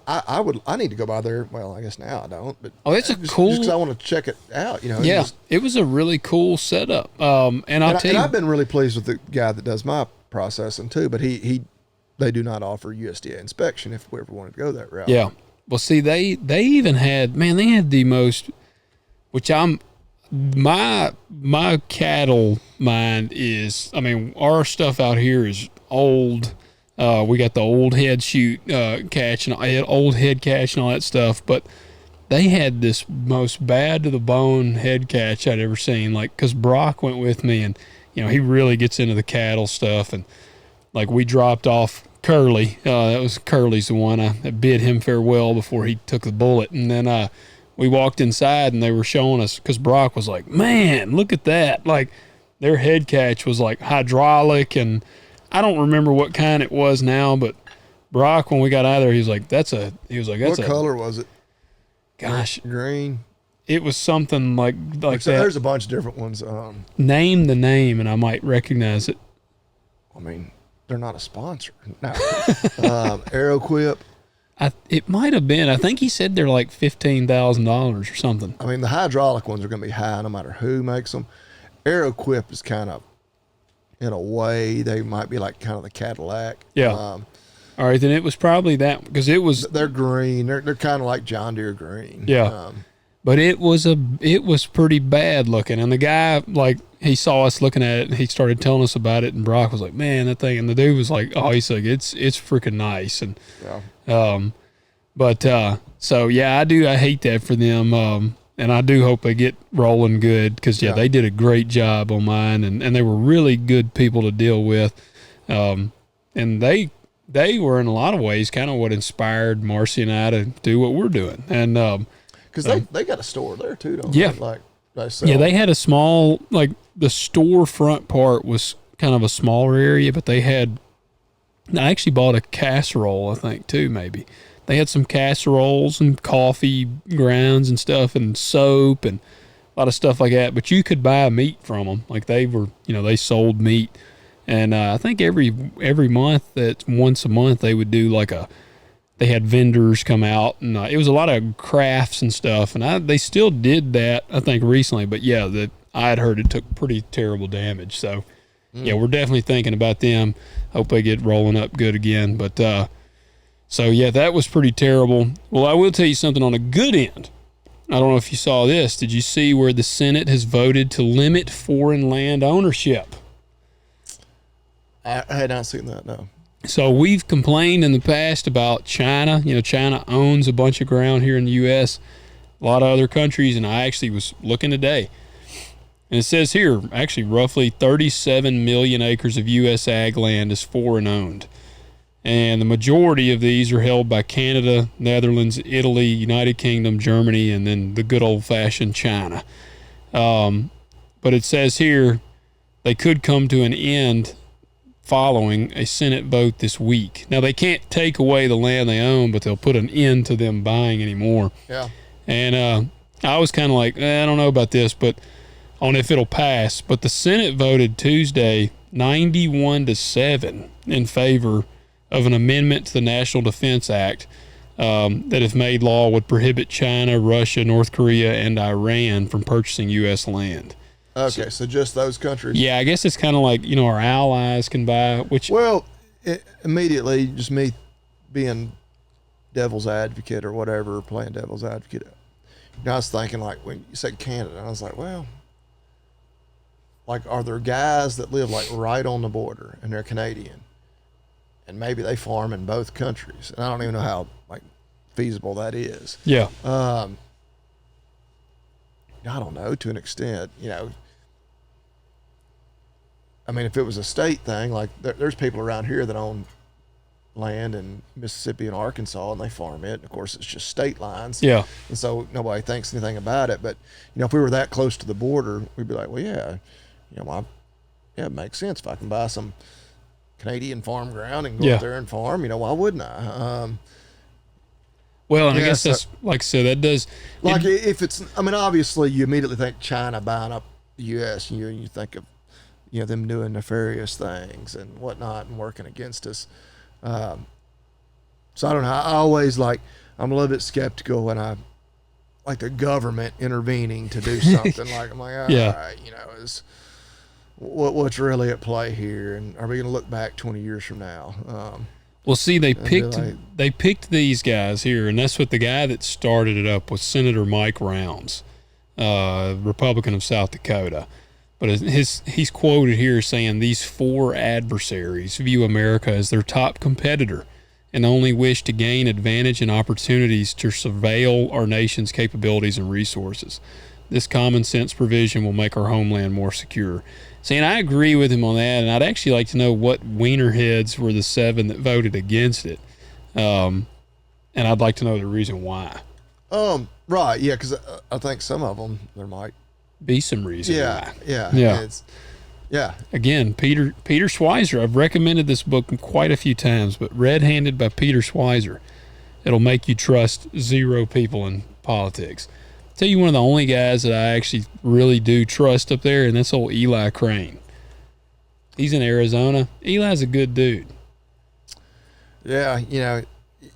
I need to go by there. Well, I guess now I don't, but it's cool. Just 'cause I want to check it out. Yeah, it was a really cool setup. And I'll tell you, I've been really pleased with the guy that does my processing too, but they do not offer USDA inspection if we ever wanted to go that route. Yeah. Well, see, they even had, man, they had the most, which my cattle mind is, I mean, our stuff out here is old. We got the old head catch and old head catch and all that stuff, but they had this most bad to the bone head catch I'd ever seen. Like, cause Brock went with me, and he really gets into the cattle stuff, and like we dropped off Curly. That was Curly's the one. I bid him farewell before he took the bullet, and then we walked inside and they were showing us, cause Brock was like, "Man, look at that!" Like their head catch was like hydraulic, and I don't remember what kind it was now, but Brock, when we got out of there, he was like, "That's what color was it?" Gosh, green. It was something like that. There's a bunch of different ones. Name the name, and I might recognize it. I mean, they're not a sponsor. No. Aeroquip. It might have been. I think he said they're like $15,000 or something. I mean, the hydraulic ones are going to be high no matter who makes them. Aeroquip is kind of, in a way, they might be like kind of the Cadillac. Yeah. All right, then it was probably that, because it was. They're green. They're kind of like John Deere green. Yeah. But it was pretty bad looking, and the guy, like, he saw us looking at it and he started telling us about it, and Brock was like, "Man, that thing," and the dude was like, "Oh," he's like, it's freaking nice." And so yeah, I hate that for them, and I do hope they get rolling good, because they did a great job on mine, and they were really good people to deal with, and they were in a lot of ways kind of what inspired Marcy and I to do what we're doing, and because they got a store there too, don't they? Like they had a small, like, the storefront part was kind of a smaller area, but I actually bought a casserole, I think, too, maybe. They had some casseroles and coffee grounds and stuff and soap and a lot of stuff like that, but you could buy meat from them. Like, they were, they sold meat. And I think every month, once a month, they would do they had vendors come out, and it was a lot of crafts and stuff. And they still did that, I think, recently. But I had heard it took pretty terrible damage. So we're definitely thinking about them. Hope they get rolling up good again. But that was pretty terrible. Well, I will tell you something on a good end. I don't know if you saw this. Did you see where the Senate has voted to limit foreign land ownership? I had not seen that, no. So we've complained in the past about China. China owns a bunch of ground here in the U.S., a lot of other countries, and I actually was looking today. And it says here, actually, roughly 37 million acres of U.S. ag land is foreign owned. And the majority of these are held by Canada, Netherlands, Italy, United Kingdom, Germany, and then the good old-fashioned China. But it says here they could come to an end following a Senate vote this week. Now, they can't take away the land they own, but they'll put an end to them buying anymore. Yeah. And I was kind of like, I don't know about this, but on if it'll pass. But the Senate voted Tuesday 91-7 in favor of an amendment to the National Defense Act that, if made law, would prohibit China, Russia, North Korea, and Iran from purchasing U.S. land. Okay, so just those countries. Yeah, I guess it's kind of like, our allies can buy, which... Well, immediately, just me being devil's advocate or whatever, playing devil's advocate, I was thinking, like, when you said Canada, I was like, well, like, are there guys that live, like, right on the border, and they're Canadian, and maybe they farm in both countries, and I don't even know how, like, feasible that is. Yeah. I don't know, to an extent, I mean, if it was a state thing, like there's people around here that own land in Mississippi and Arkansas, and they farm it. And of course, it's just state lines. Yeah. And so nobody thinks anything about it. But, if we were that close to the border, we'd be like, well, yeah, it makes sense. If I can buy some Canadian farm ground and go up there and farm, why wouldn't I? Well, and I guess that's, like I said, that does. Like, if it's, I mean, obviously, you immediately think China buying up the U.S., and you think of, them doing nefarious things and whatnot and working against us. So I don't know. I always I'm a little bit skeptical when I like the government intervening to do something. I'm like, all right, what's really at play here, and are we going to look back 20 years from now? Well, see, be like- they picked these guys here, and that's what the guy that started it up was Senator Mike Rounds, Republican of South Dakota. But he's quoted here saying these 4 adversaries view America as their top competitor and only wish to gain advantage and opportunities to surveil our nation's capabilities and resources. This common sense provision will make our homeland more secure. See, and I agree with him on that, and I'd actually like to know what wienerheads were the 7 that voted against it. And I'd like to know the reason why. Right, yeah, because I think some of them, there might be some reason yeah, why. Yeah. Yeah. Again, Peter Schweizer. I've recommended this book quite a few times, but Red Handed by Peter Schweizer. It'll make you trust 0 people in politics. I'll tell you one of the only guys that I actually really do trust up there, and that's old Eli Crane. He's in Arizona. Eli's a good dude. Yeah,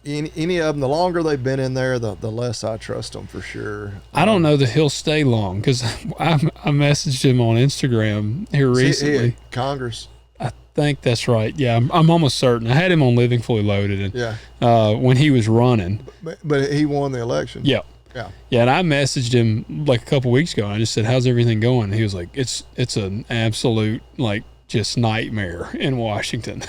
any of them, the longer they've been in there, the less I trust them for sure. I don't know that he'll stay long because I messaged him on Instagram here recently. Congress. I think that's right. Yeah, I'm almost certain. I had him on Living Fully Loaded, and when he was running. But he won the election. Yeah. Yeah. Yeah, and I messaged him like a couple weeks ago. And I just said, "How's everything going?" And he was like, "It's an absolute just nightmare in Washington."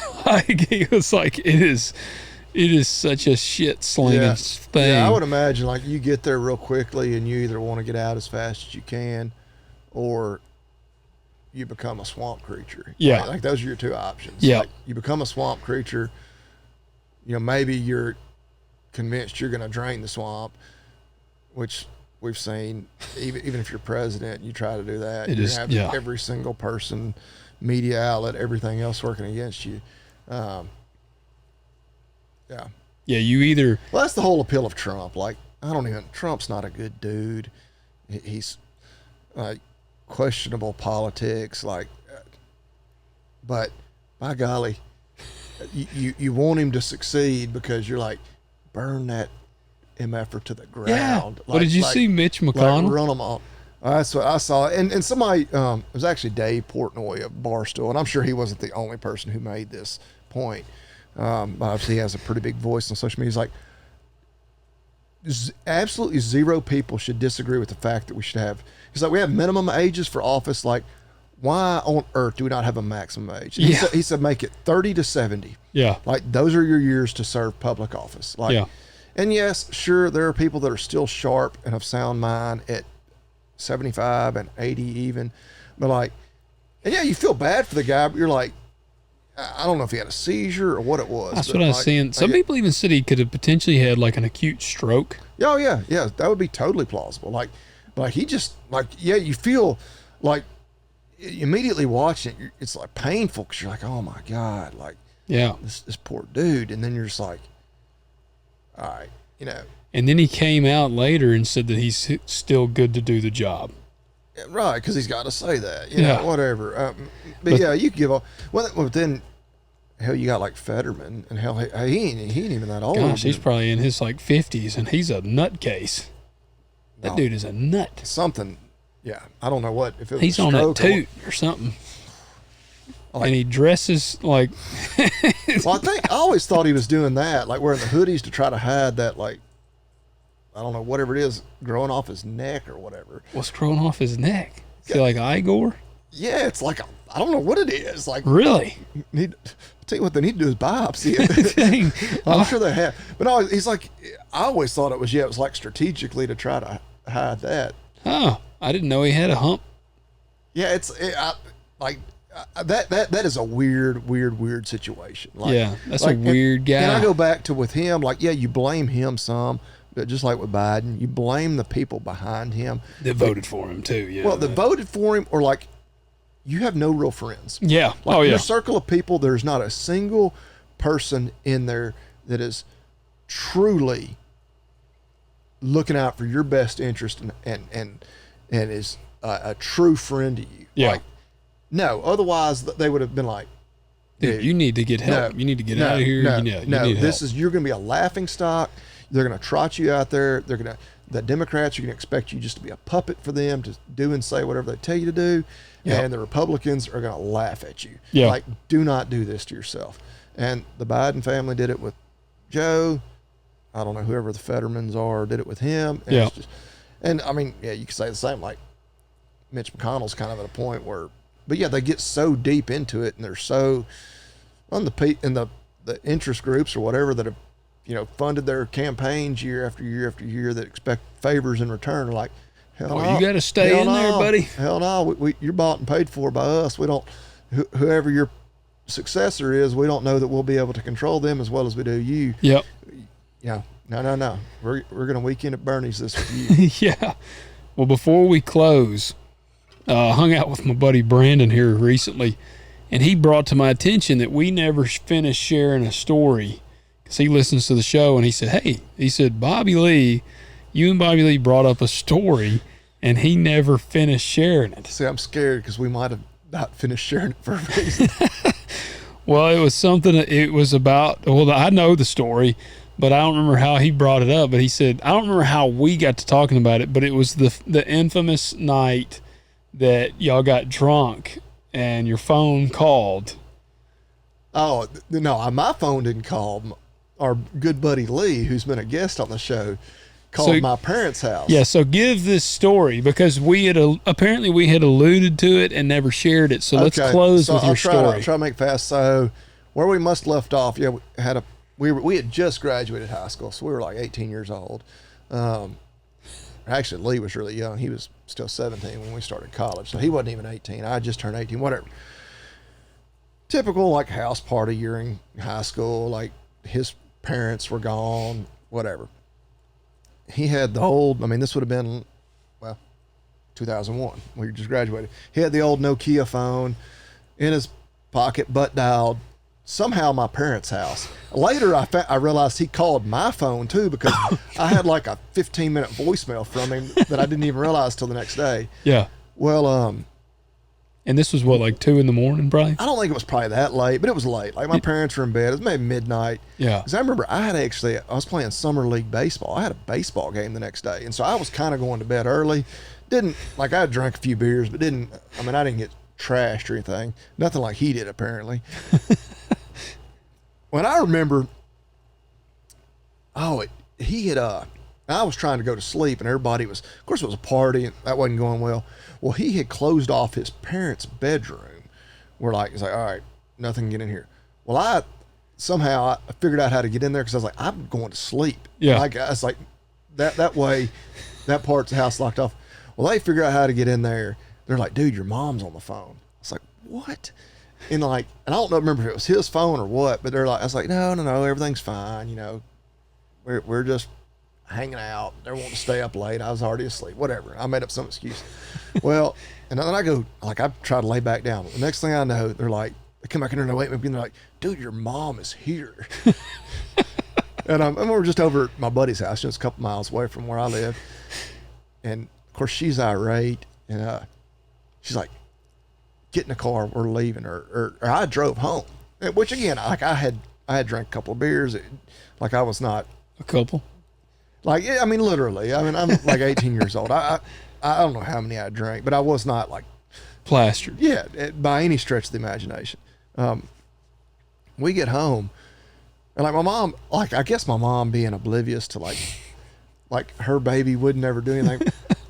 He was like, "It is such a shit slinging thing." Yeah, I would imagine you get there real quickly and you either want to get out as fast as you can, or you become a swamp creature. Yeah, like those are your 2 options. Yeah, you become a swamp creature. Maybe you're convinced you're going to drain the swamp, which we've seen. Even if you're president, you try to do that. You have every single person, media outlet, everything else working against you. Yeah. Yeah, you either. Well, that's the whole appeal of Trump. Trump's not a good dude. He's questionable politics. But by golly, you want him to succeed because you're like, burn that MFer to the ground. Yeah. Well, did you see Mitch McConnell? Run them off. That's what I saw. And somebody, it was actually Dave Portnoy of Barstool, and I'm sure he wasn't the only person who made this point. Obviously, he has a pretty big voice on social media. He's like, absolutely 0 people should disagree with the fact that we should have. He's like, we have minimum ages for office. Like, why on earth do we not have a maximum age? Yeah. He said, make it 30 to 70. Yeah. Those are your years to serve public office. And yes, sure, there are people that are still sharp and of sound mind at 75 and 80 even. But and yeah, you feel bad for the guy, but you're like, I don't know if he had a seizure or what it was. That's what I was saying. Some people even said he could have potentially had an acute stroke. Oh yeah, that would be totally plausible. He just you feel like immediately watching it, it's painful because you're like, oh my god, this poor dude, and then you're just like, all right, And then he came out later and said that he's still good to do the job. Right, because he's got to say that, whatever. But yeah, you can give up. Well, then, hell, you got Fetterman, and hell, he ain't even that old. Gosh, he's probably in his 50s, and he's a nutcase. That dude is a nut. Something, yeah. I don't know what. If it was he's on that toot or something. And he dresses like. Well, I always thought he was doing that, wearing the hoodies to try to hide that, I don't know, whatever it is, growing off his neck or whatever. What's growing off his neck? Is it like Igor? Yeah, it's I don't know what it is. Really? I'll tell you what they need to do is biopsy it. I'm sure they have. But no, he's I always thought it was strategically to try to hide that. Oh, I didn't know he had a hump. Yeah, that is a weird situation. That's a weird guy. And I go back to with him, you blame him some. But just like with Biden, you blame the people behind him. That voted for him, too, yeah. Well, that voted for him, or you have no real friends. Yeah. In your circle of people, there's not a single person in there that is truly looking out for your best interest and is a true friend to you. Yeah. No, otherwise they would have been like, dude, you need to get help. You need to get out of here. You're going to be a laughing stock. They're going to trot you out there. The Democrats are going to expect you just to be a puppet for them, to do and say whatever they tell you to do. Yep. And the Republicans are going to laugh at you. Yeah. Like, do not do this to yourself. And the Biden family did it with Joe. I don't know, whoever the Fettermans are did it with him. And yeah. And I mean, yeah, you could say the same. Like, Mitch McConnell's kind of at a point where, but yeah, they get so deep into it, and they're so on the interest groups or whatever that have, funded their campaigns year after year after year, that expect favors in return. Are like, hell no, you got to stay in there, buddy. Hell no, you're bought and paid for by us. We don't, whoever your successor is, we don't know that we'll be able to control them as well as we do you. Yep. Yeah. No. We're going to weekend at Bernie's this with you. Yeah. Well, before we close, hung out with my buddy Brandon here recently, and he brought to my attention that we never finished sharing a story, because he listens to the show, and he said, Bobby Lee, you and Bobby Lee brought up a story, and he never finished sharing it. See, I'm scared because we might have not finished sharing it for a reason. Well, it was something, it was about, I know the story, but I don't remember how he brought it up. But he said, I don't remember how we got to talking about it, but it was the infamous night that y'all got drunk and your phone called. Oh, no, my phone didn't call. Our good buddy Lee, who's been a guest on the show, called my parents' house. Yeah, so give this story, because we had alluded to it and never shared it. So let's close with your story. I'll try to make it fast. So where we must left off, we had just graduated high school, so we were like 18 years old. Actually, Lee was really young. He was still 17 when we started college, so he wasn't even 18. I just turned 18, whatever. Typical, like, house party during high school. Like, his parents were gone, whatever. He had this would have been, 2001. We just graduated. He had the old Nokia phone in his pocket, butt dialed. Somehow my parents' house. Later, I realized he called my phone too, because I had like a 15-minute voicemail from him that I didn't even realize till the next day. Yeah. Well, and this was what, like 2 a.m, probably? I don't think it was probably that late, but it was late. Like, my parents were in bed. It was maybe midnight. Yeah. Because I remember I was playing summer league baseball. I had a baseball game the next day, and so I was kind of going to bed early. I had drank a few beers, but I didn't get trashed or anything. Nothing like he did, apparently. When I remember, he had, I was trying to go to sleep, and everybody was, of course it was a party, and that wasn't going well. Well, he had closed off his parents' bedroom. He's like, all right, nothing can get in here. Well, I figured out how to get in there, because I was like, I'm going to sleep. Yeah. I was like, that way, that part's the house locked off. Well, they figured out how to get in there. They're like, dude, your mom's on the phone. I was like, what? And I don't remember if it was his phone or what, but I was like, no, everything's fine. We're just hanging out. They want to stay up late. I was already asleep, whatever. I made up some excuse. Well, and then I go, I try to lay back down. The next thing I know, they come back in there and they wake me up, and they're like, dude, your mom is here. and we're just over at my buddy's house, just a couple miles away from where I live. And of course she's irate, and she's like, get in the car, we're leaving. Or I drove home, which again, I had drank a couple of beers. I was not a couple. Literally. I'm like 18 years old. I don't know how many I drank, but I was not like plastered. Yeah, by any stretch of the imagination. We get home, and my mom, I guess my mom being oblivious to like her baby would never do anything.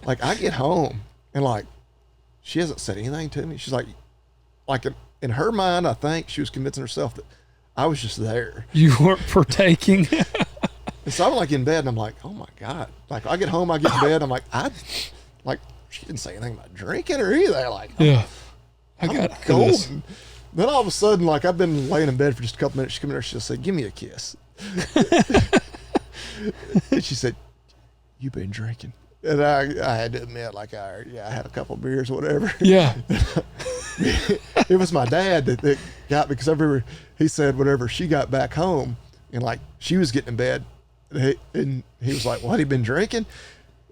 I get home, and she hasn't said anything to me. She's like in her mind, I think she was convincing herself that I was just there. You weren't partaking. And so I'm in bed, and I'm like, oh my God. I get home, I get in bed, I'm like, she didn't say anything about drinking or anything. Yeah. I got golden. Then all of a sudden, I've been laying in bed for just a couple minutes. She came in there, she just said, give me a kiss. And she said, you've been drinking. And I had to admit, I had a couple of beers or whatever. Yeah. It was my dad that got me, because I remember he said whenever she got back home and she was getting in bed, and he was like, well, had he been drinking?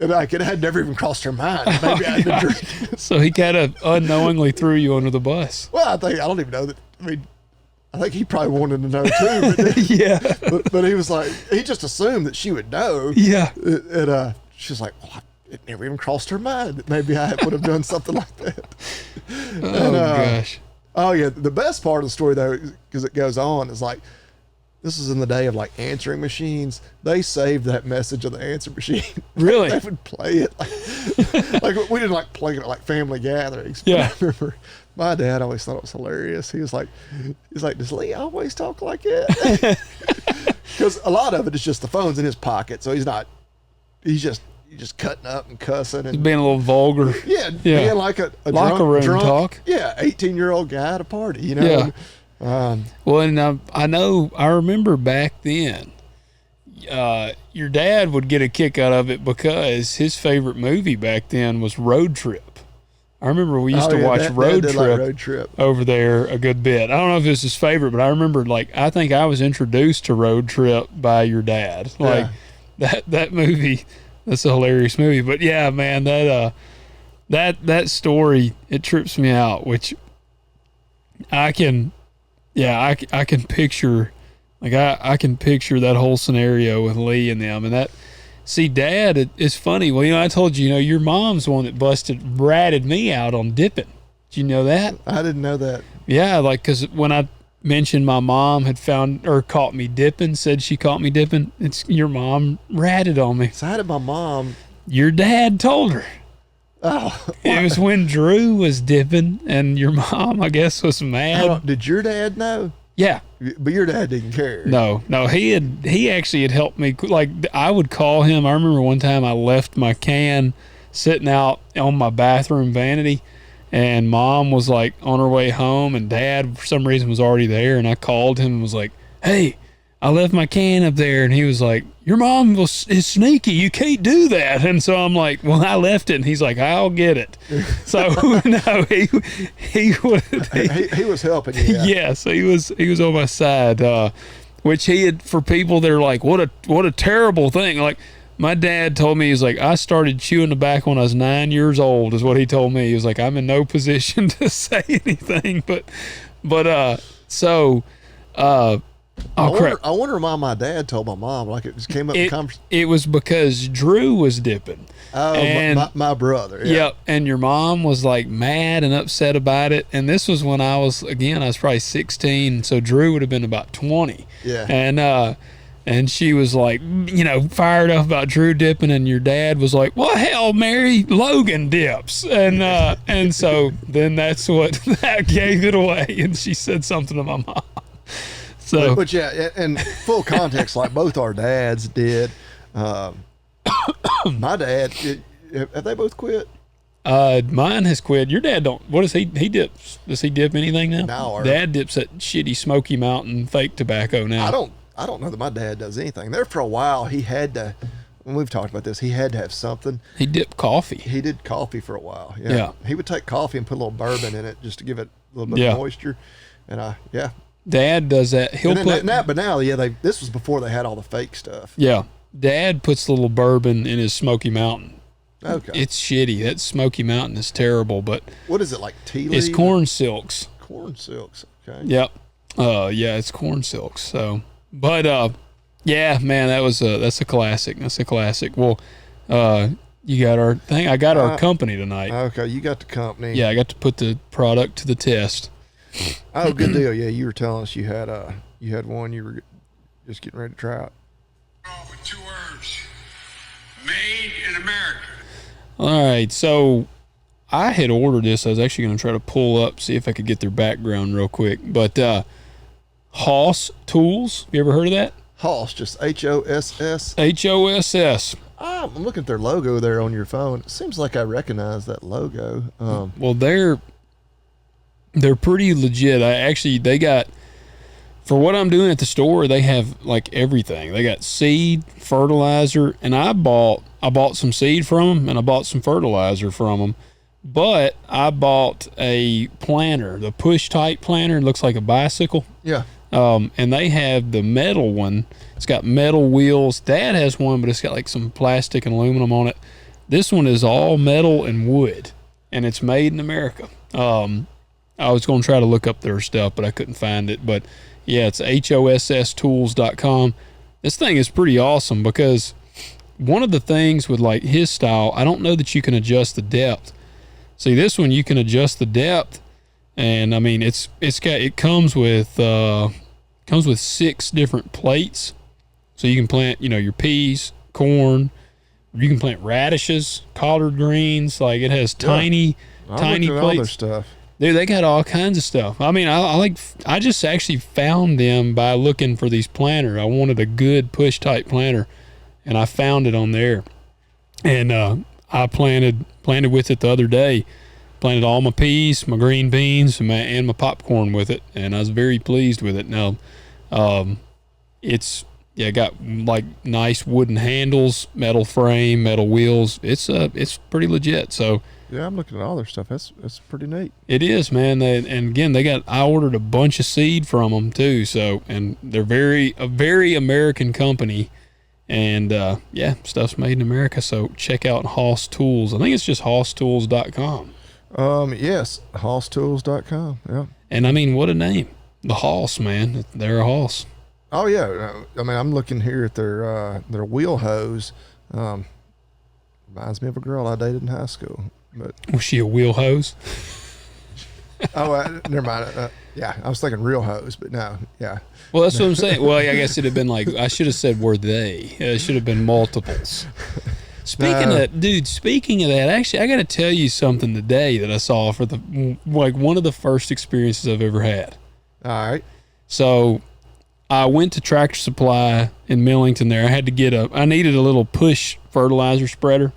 And it had never even crossed her mind. Maybe I'd been drinking. So he kind of unknowingly threw you under the bus. Well, I don't even know that. I think he probably wanted to know too. But Yeah. but he was like, he just assumed that she would know. Yeah. And she's like, well, it never even crossed her mind that maybe I would have done something like that. Oh, gosh. Oh yeah, the best part of the story though, because it goes on, is like, this was in the day of like answering machines. They saved that message of the answer machine. Really? They would play it like we didn't like play it at like family gatherings. Yeah. But I remember my dad always thought it was hilarious. He's like, does Lee always talk like it? Because a lot of it is just the phone's in his pocket, so he's just cutting up and cussing and Being a little vulgar. yeah. Being like a Locker room drunk, talk. Yeah, 18-year-old guy at a party, you know. Yeah. Well, and I remember back then, your dad would get a kick out of it because his favorite movie back then was Road Trip. I remember we used to watch Dad Road did Trip, like Road Trip over there a good bit. I don't know if it was his favorite, but I remember, like, I think I was introduced to Road Trip by your dad. Like, that movie, that's a hilarious movie. But yeah, man, that story, it trips me out, which I can picture, like I can picture that whole scenario with Lee and them. And that, see, Dad, it's funny. Well, I told you, your mom's the one that ratted me out on dipping. Did you know that? I didn't know that. Yeah, like, because when I mentioned my mom had found or caught me dipping, said she caught me dipping, it's your mom ratted on me. So how did my mom? Your dad told her. Oh, It was when Drew was dipping, and your mom, I guess, was mad. Did your dad know? Yeah. But your dad didn't care. No, he actually had helped me. Like, I would call him. I remember one time I left my can sitting out on my bathroom vanity, and Mom was like on her way home, and Dad for some reason was already there, and I called him and was like, "Hey, I left my can up there," and he was like, "Your mom is sneaky. You can't do that." And so I'm like, "Well, I left it," and he's like, "I'll get it." So no, he was helping you. Yeah. Yes, he was on my side, which he had, for people that are like, what a terrible thing. Like, my dad told me, he's like, I started chewing tobacco when I was 9 years old, is what he told me. He was like, I'm in no position to say anything, but crap. I wonder why my dad told my mom. Like, it just came up in conversation. It was because Drew was dipping. Oh, and my brother. Yeah. Yep. And your mom was like mad and upset about it. And this was when I was probably 16. So Drew would have been about 20. Yeah. And she was like, fired up about Drew dipping. And your dad was like, well, hell, Mary, Logan dips. And so then that's what that gave it away. And she said something to my mom. So, but yeah, and full context, like both our dads did. My dad, have they both quit? Mine has quit. Your dad don't. What does he dips? Does he dip anything now? No. Dad dips that shitty Smoky Mountain fake tobacco now. I don't know that my dad does anything. There for a while, he had to. When we've talked about this, he had to have something. He dipped coffee. He did coffee for a while. Yeah. He would take coffee and put a little bourbon in it just to give it a little bit of moisture. And Dad does that. But now, this was before they had all the fake stuff. Yeah. Dad puts a little bourbon in his Smoky Mountain. Okay. It's shitty. That Smoky Mountain is terrible, but. What is it, like tea leaf? It's corn silks. Corn silks. Okay. Yep. It's corn silks. So, but, yeah, man, that's a classic. That's a classic. Well, you got our thing. I got our company tonight. Okay. You got the company. Yeah. I got to put the product to the test. Oh, good deal. Yeah, you were telling us you had one you were just getting ready to try out. With 2 words: made in America. All right, so I had ordered this. I was actually going to try to pull up, see if I could get their background real quick. But Hoss Tools, you ever heard of that? Hoss, just Hoss. HOSS. I'm looking at their logo there on your phone. It seems like I recognize that logo. Well, they're pretty legit. They got, for what I'm doing at the store, they have like everything. They got seed, fertilizer, and I bought some seed from them and I bought some fertilizer from them. But I bought a planter, the push type planter. It looks like a bicycle. Yeah. And they have the metal one. It's got metal wheels. Dad has one, but it's got like some plastic and aluminum on it. This one is all metal and wood, and it's made in America. I was going to try to look up their stuff, but I couldn't find it. But yeah, it's HOSStools.com. This thing is pretty awesome because one of the things with like his style, I don't know that you can adjust the depth. See, this one you can adjust the depth, and I mean it comes with 6 different plates, so you can plant your peas, corn. You can plant radishes, collard greens. Like it has tiny plates. All their stuff. Dude, they got all kinds of stuff. I mean, I just actually found them by looking for these planters. I wanted a good push type planter, and I found it on there. And I planted with it the other day. Planted all my peas, my green beans, and my popcorn with it, and I was very pleased with it. Now, it's got like nice wooden handles, metal frame, metal wheels. It's pretty legit. So yeah, I'm looking at all their stuff. That's pretty neat. it is, man. And again, I ordered a bunch of seed from them too. So, and they're a very American company, and stuff's made in America. So check out Hoss Tools. I think it's just HossTools.com. Yes, HossTools.com. Yeah. And I mean, what a name, the Hoss, man. They're a Hoss. Oh yeah, I mean, I'm looking here at their wheel hose. Reminds me of a girl I dated in high school. But Was she a wheel hose? never mind. Yeah, I was thinking real hose, but no, yeah. Well, that's what I'm saying. Well, I guess it'd have been like, I should have said were they. It should have been multiples. Speaking of that, actually, I got to tell you something today that I saw for one of the first experiences I've ever had. All right. So I went to Tractor Supply in Millington there. I needed a little push fertilizer spreader,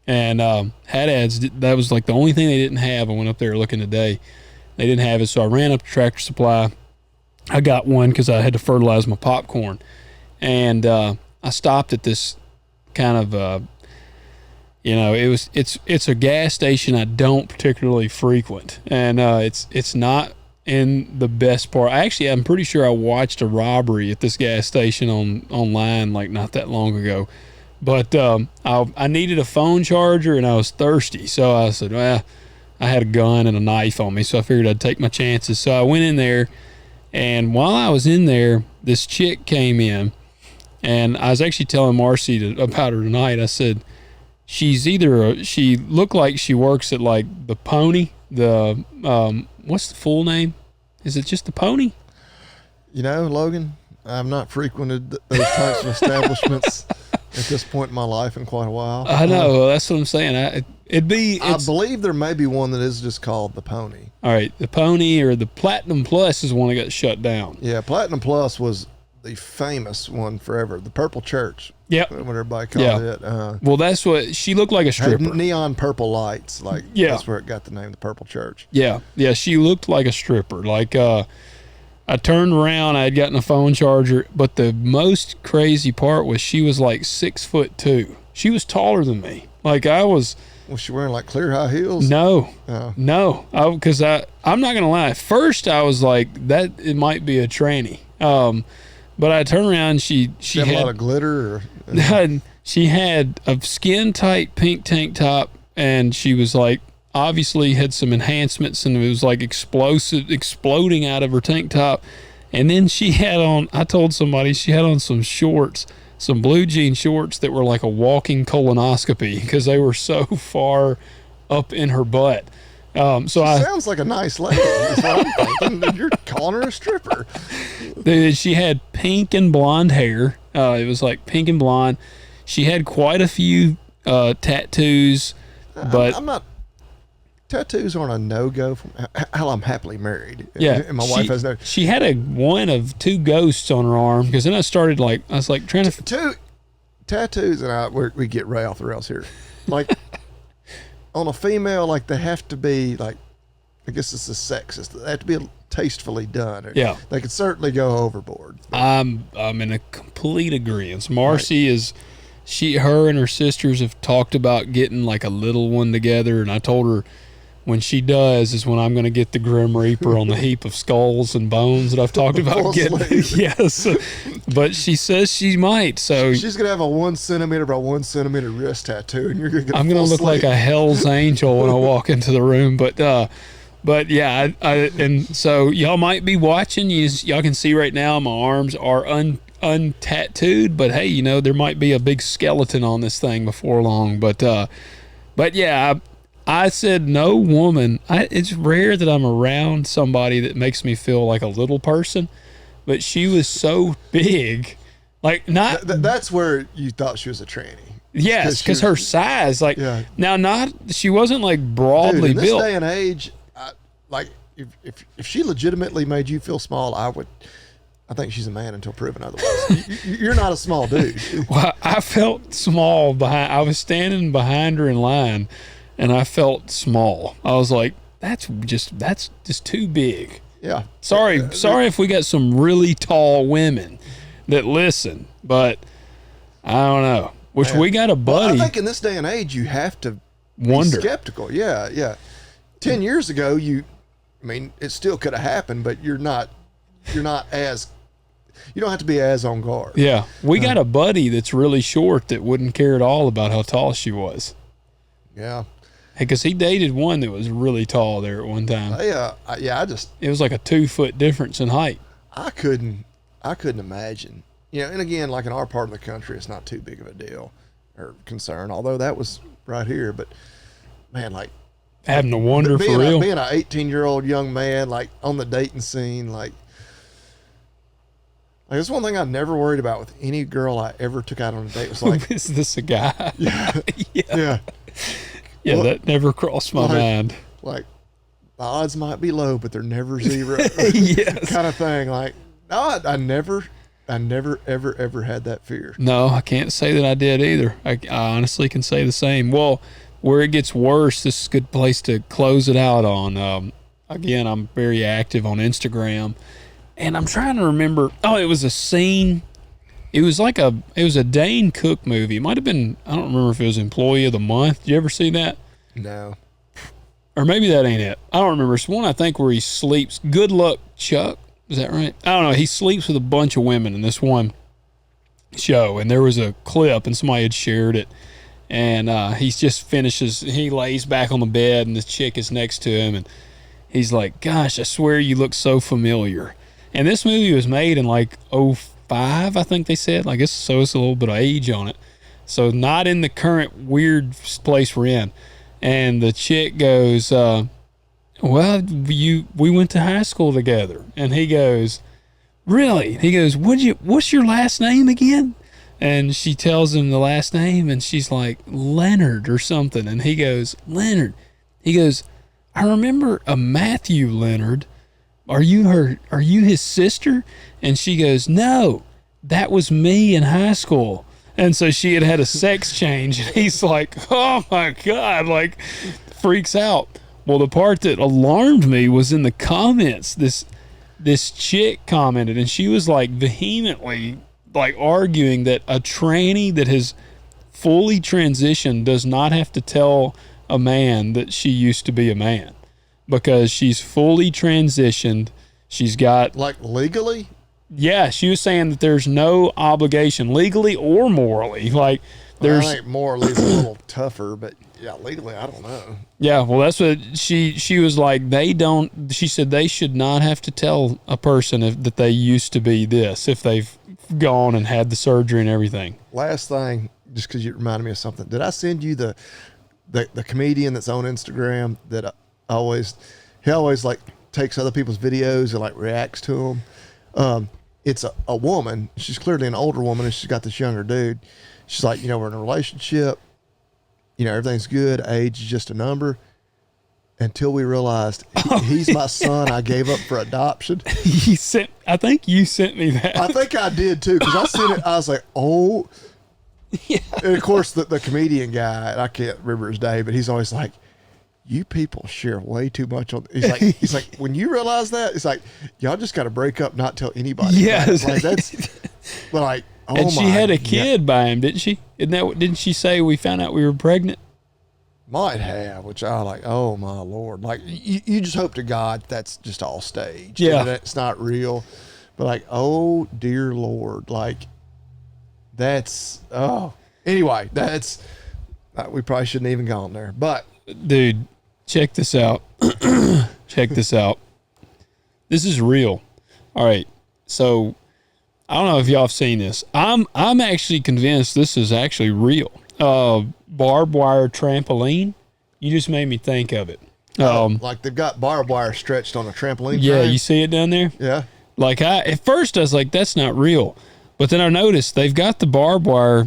and that was like the only thing they didn't have. I went up there looking today. They didn't have it, so I ran up to Tractor Supply. I got one because I had to fertilize my popcorn, and I stopped at this kind of it's a gas station I don't particularly frequent, and it's not in the best part. I'm pretty sure I watched a robbery at this gas station online like not that long ago. But I needed a phone charger and I was thirsty, so I said, well, I had a gun and a knife on me, so I figured I'd take my chances. So I went in there, and while I was in there, this chick came in, and I was actually telling Marcy about her tonight. I said, she looked like she works at like the Pony, what's the full name? Is it just the Pony? Logan, I've not frequented those types of establishments at this point in my life in quite a while. I know, that's what I'm saying. I believe there may be one that is just called the Pony. All right, the Pony or the Platinum Plus is one that got shut down. Yeah, Platinum Plus was the famous one forever. The Purple Church. Yep. What everybody called it. Well, that's what she looked like, a stripper. Had neon purple lights. That's where it got the name, the Purple Church. Yeah. Yeah, she looked like a stripper. Like, I turned around, I had gotten a phone charger, but the most crazy part was she was like 6'2". She was taller than me. Like I was. Was she wearing like clear high heels? No, oh. No. Because I'm not gonna lie. First, I was like, it might be a tranny. But I turned around. She had a lot of glitter. She had a skin tight pink tank top, and she was like, obviously had some enhancements, and it was like exploding out of her tank top. And then she had on, I told somebody she had on some shorts, some blue jean shorts that were like a walking colonoscopy because they were so far up in her butt. Sounds like a nice lady. Is what I'm thinking. You're calling her a stripper. She had pink and blonde hair. It was like pink and blonde. She had quite a few tattoos, but I'm not. Tattoos aren't a no-go. Hell, I'm happily married. Yeah, and my wife has no. She had one of 2 ghosts on her arm because then I was like trying to. 2 tattoos, and we get right off the rails here. Like on a female, like they have to be like, I guess it's a sexist. They have to be tastefully done. Yeah, they could certainly go overboard. I'm in a complete agreement. Marcy is. Her and her sisters have talked about getting like a little one together, and I told her when she does is when I'm going to get the Grim Reaper on the heap of skulls and bones that I've talked about getting. Yes, but she says she might. So she's going to have a 1 centimeter by 1 centimeter wrist tattoo, and you're going to get. I'm going to look like a Hell's Angel when I walk into the room. But But yeah, and so y'all might be watching. Y'all can see right now my arms are untattooed, but hey, there might be a big skeleton on this thing before long. But yeah, I said no woman. It's rare that I'm around somebody that makes me feel like a little person, but she was so big, like not. That's where you thought she was a tranny. Yes, because her size, like she wasn't like broadly in this built. day and age, like if she legitimately made you feel small, I think she's a man until proven otherwise. You're not a small dude. Well, I felt small I was standing behind her in line, and I felt small. I was like, that's just too big. Yeah. Sorry if we got some really tall women that listen, but I don't know. Which we got a buddy. Well, I think in this day and age, you have to wonder. Be skeptical. Yeah. 10 years ago, it still could have happened, but you're not as, you don't have to be as on guard. Yeah. We got a buddy that's really short that wouldn't care at all about how tall she was. Yeah. Because he dated one that was really tall there at one time. It was like a 2-foot difference in height. I couldn't imagine. And again, like in our part of the country, it's not too big of a deal or concern, although that was right here. But man, like having to wonder for real. Being an 18-year-old young man, like on the dating scene, like it's one thing I never worried about with any girl I ever took out on a date. Was like, is this a guy? Yeah. Yeah. Yeah, that never crossed my mind. Like the odds might be low, but they're never zero. Yes. Kind of thing. Like, no, I never ever had that fear. No, I can't say that I did either. I honestly can say the same. Well, where it gets worse, this is a good place to close it out on. Again, I'm very active on Instagram, and I'm trying to remember. Oh, it was a scene. It was a Dane Cook movie. It might have been, I don't remember if it was Employee of the Month. Did you ever see that? No. Or maybe that ain't it. I don't remember. It's one I think where he sleeps. Good Luck Chuck. Is that right? I don't know. He sleeps with a bunch of women in this one show, and there was a clip, and somebody had shared it, and he just finishes. He lays back on the bed, and the chick is next to him, and he's like, "Gosh, I swear you look so familiar." And this movie was made in like '05, I think they said. Like it's a little bit of age on it, so not in the current weird place we're in. And the chick goes, well, we went to high school together. And he goes, really? He goes, what's your last name again? And she tells him the last name, and she's like, Leonard or something. And he goes, Leonard. He goes, I remember a Matthew Leonard. Are you his sister? And she goes, no, that was me in high school. And so she had a sex change. And he's like, oh my God, like freaks out. Well, the part that alarmed me was in the comments. This chick commented, and she was like vehemently like arguing that a tranny that has fully transitioned does not have to tell a man that she used to be a man because she's fully transitioned. She's got like legally. Yeah, she was saying that there's no obligation legally or morally. Like there's I think morally is a little tougher, but yeah, legally, I don't know. Yeah, well, that's what she was like. She said they should not have to tell a person that they used to be this if they've gone and had the surgery and everything. Last thing, just because you reminded me of something. Did I send you the comedian that's on Instagram that he always like takes other people's videos and like reacts to them? It's a woman. She's clearly an older woman, and she's got this younger dude. She's like, we're in a relationship. Everything's good. Age is just a number. Until we realized he's my son I gave up for adoption. I think you sent me that. I think I did too, because I sent it. I was like, oh. Yeah. And of course, the comedian guy, and I can't remember his name, but he's always like, you people share way too much on. He's like, when you realize that, it's like, y'all just got to break up, not tell anybody. Yes. Like that's, but like, oh and she had a kid by him, didn't she? Didn't she say we found out we were pregnant? Might have, which I like, oh my Lord. Like you just hope to God that's just all staged. Yeah. And it's not real. But like, oh dear Lord. Like anyway, we probably shouldn't even gone there, but dude, check this out. Check this out. This is real. All right. So I don't know if y'all have seen this. I'm actually convinced this is actually real. Barbed wire trampoline. You just made me think of it. Like they've got barbed wire stretched on a trampoline. Yeah, train. you see it down there? Yeah. Like at first I was like, that's not real. But then I noticed they've got the barbed wire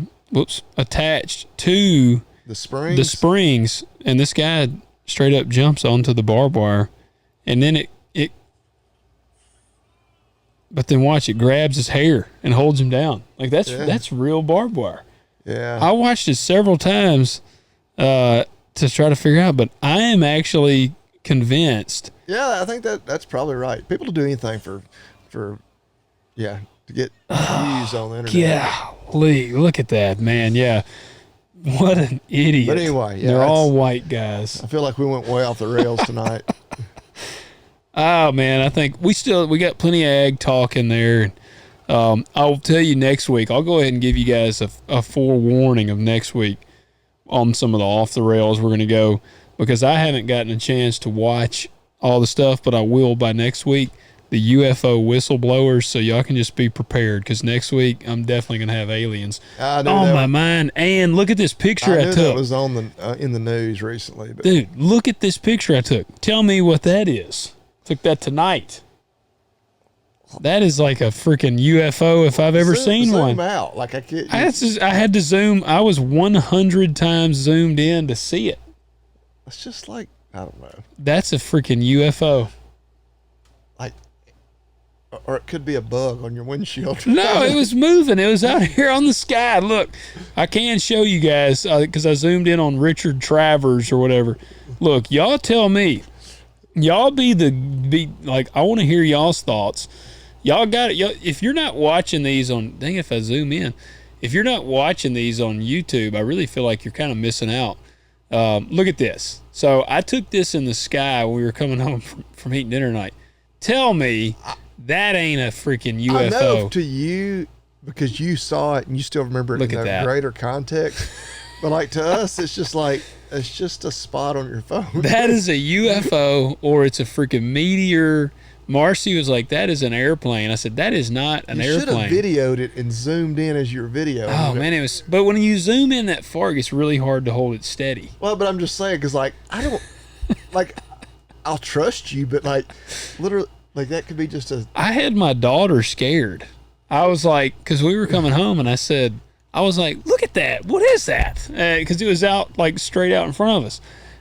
attached to The springs. the springs, and this guy straight up jumps onto the barbed wire, and then but then watch, it grabs his hair and holds him down. Like that's real barbed wire. Yeah. I watched it several times to try to figure out, but I am actually convinced. Yeah, I think that's probably right. People will do anything for to get views on the internet. Golly, look at that, man. Yeah. What an idiot. But anyway, yeah, they're all white guys. I feel like we went way off the rails tonight. Oh man, I think we got plenty of ag talk in there. I'll tell you next week. I'll go ahead and give you guys a forewarning of next week on some of the off the rails we're going to go, because I haven't gotten a chance to watch all the stuff, but I will by next week. The UFO whistleblowers, so y'all can just be prepared, because next week I'm definitely going to have aliens on my mind. And look at this picture I knew took. that was on the in the news recently. But Dude, look at this picture I took. Tell me what that is. Took that tonight. That is like a freaking UFO if I've ever seen one. Zoom out. Like I had to zoom. I was 100 times zoomed in to see it. It's just like, I don't know. That's a freaking UFO. Like, or it could be a bug on your windshield. No, it was moving. It was out here on the sky. Look, I can show you guys because I zoomed in on Richard Travers or whatever. Look, y'all tell me. Y'all be like, I want to hear y'all's thoughts. Y'all got it. If you're not watching these on, dang, if I zoom in, if you're not watching these on YouTube, I really feel like you're kind of missing out. Look at this. So I took this in the sky when we were coming home from eating dinner tonight. Tell me that ain't a freaking UFO. I know to you, because you saw it and you still remember it in the greater context. But like to us, it's just like, it's just a spot on your phone. That is a UFO, or it's a freaking meteor. Marcy was like, that is an airplane. I said, that is not an airplane. You should have videoed it and zoomed in as your video. Oh, man, it was. But when you zoom in that far, it gets really hard to hold it steady. Well, but I'm just saying, because, like, I don't, like, I'll trust you, but, like, literally, like, that could be just a. I had my daughter scared. I was like, because we were coming home, and I was like, look at that. What is that? Because it was out, like, straight out in front of us.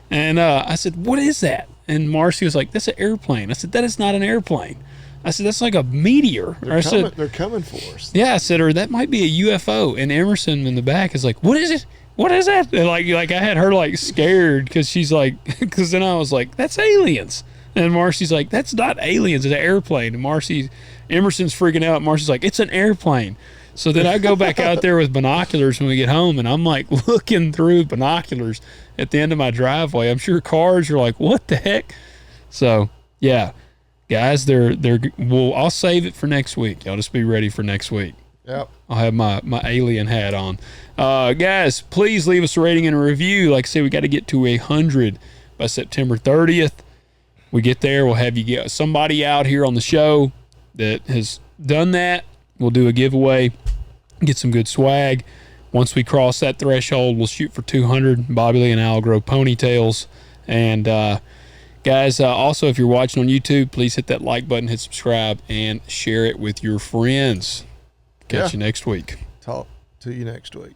And I said, what is that? And Marcy was like, that's an airplane. I said, that is not an airplane. I said, that's like a meteor. They're coming for us. Yeah, I said, or that might be a UFO. And Emerson in the back is like, what is it? What is that? And like I had her like scared because she's like, because then I was like, that's aliens. And Marcy's like, that's not aliens, it's an airplane. And Emerson's freaking out. Marcy's like, it's an airplane. So then I go back out there with binoculars when we get home, and I'm like looking through binoculars at the end of my driveway. I'm sure cars are like, what the heck? So yeah, guys, I'll save it for next week. Y'all just be ready for next week. Yep. I'll have my alien hat on. Guys, please leave us a rating and a review. Like I said, we got to get to 100 by September 30th. We get there, we'll have you get somebody out here on the show that has done that. We'll do a giveaway, get some good swag. Once we cross that threshold, we'll shoot for 200 Bobby Lee and Al grow ponytails. And guys, also, if you're watching on YouTube, please hit that like button, hit subscribe, and share it with your friends. Catch you next week. Talk to you next week.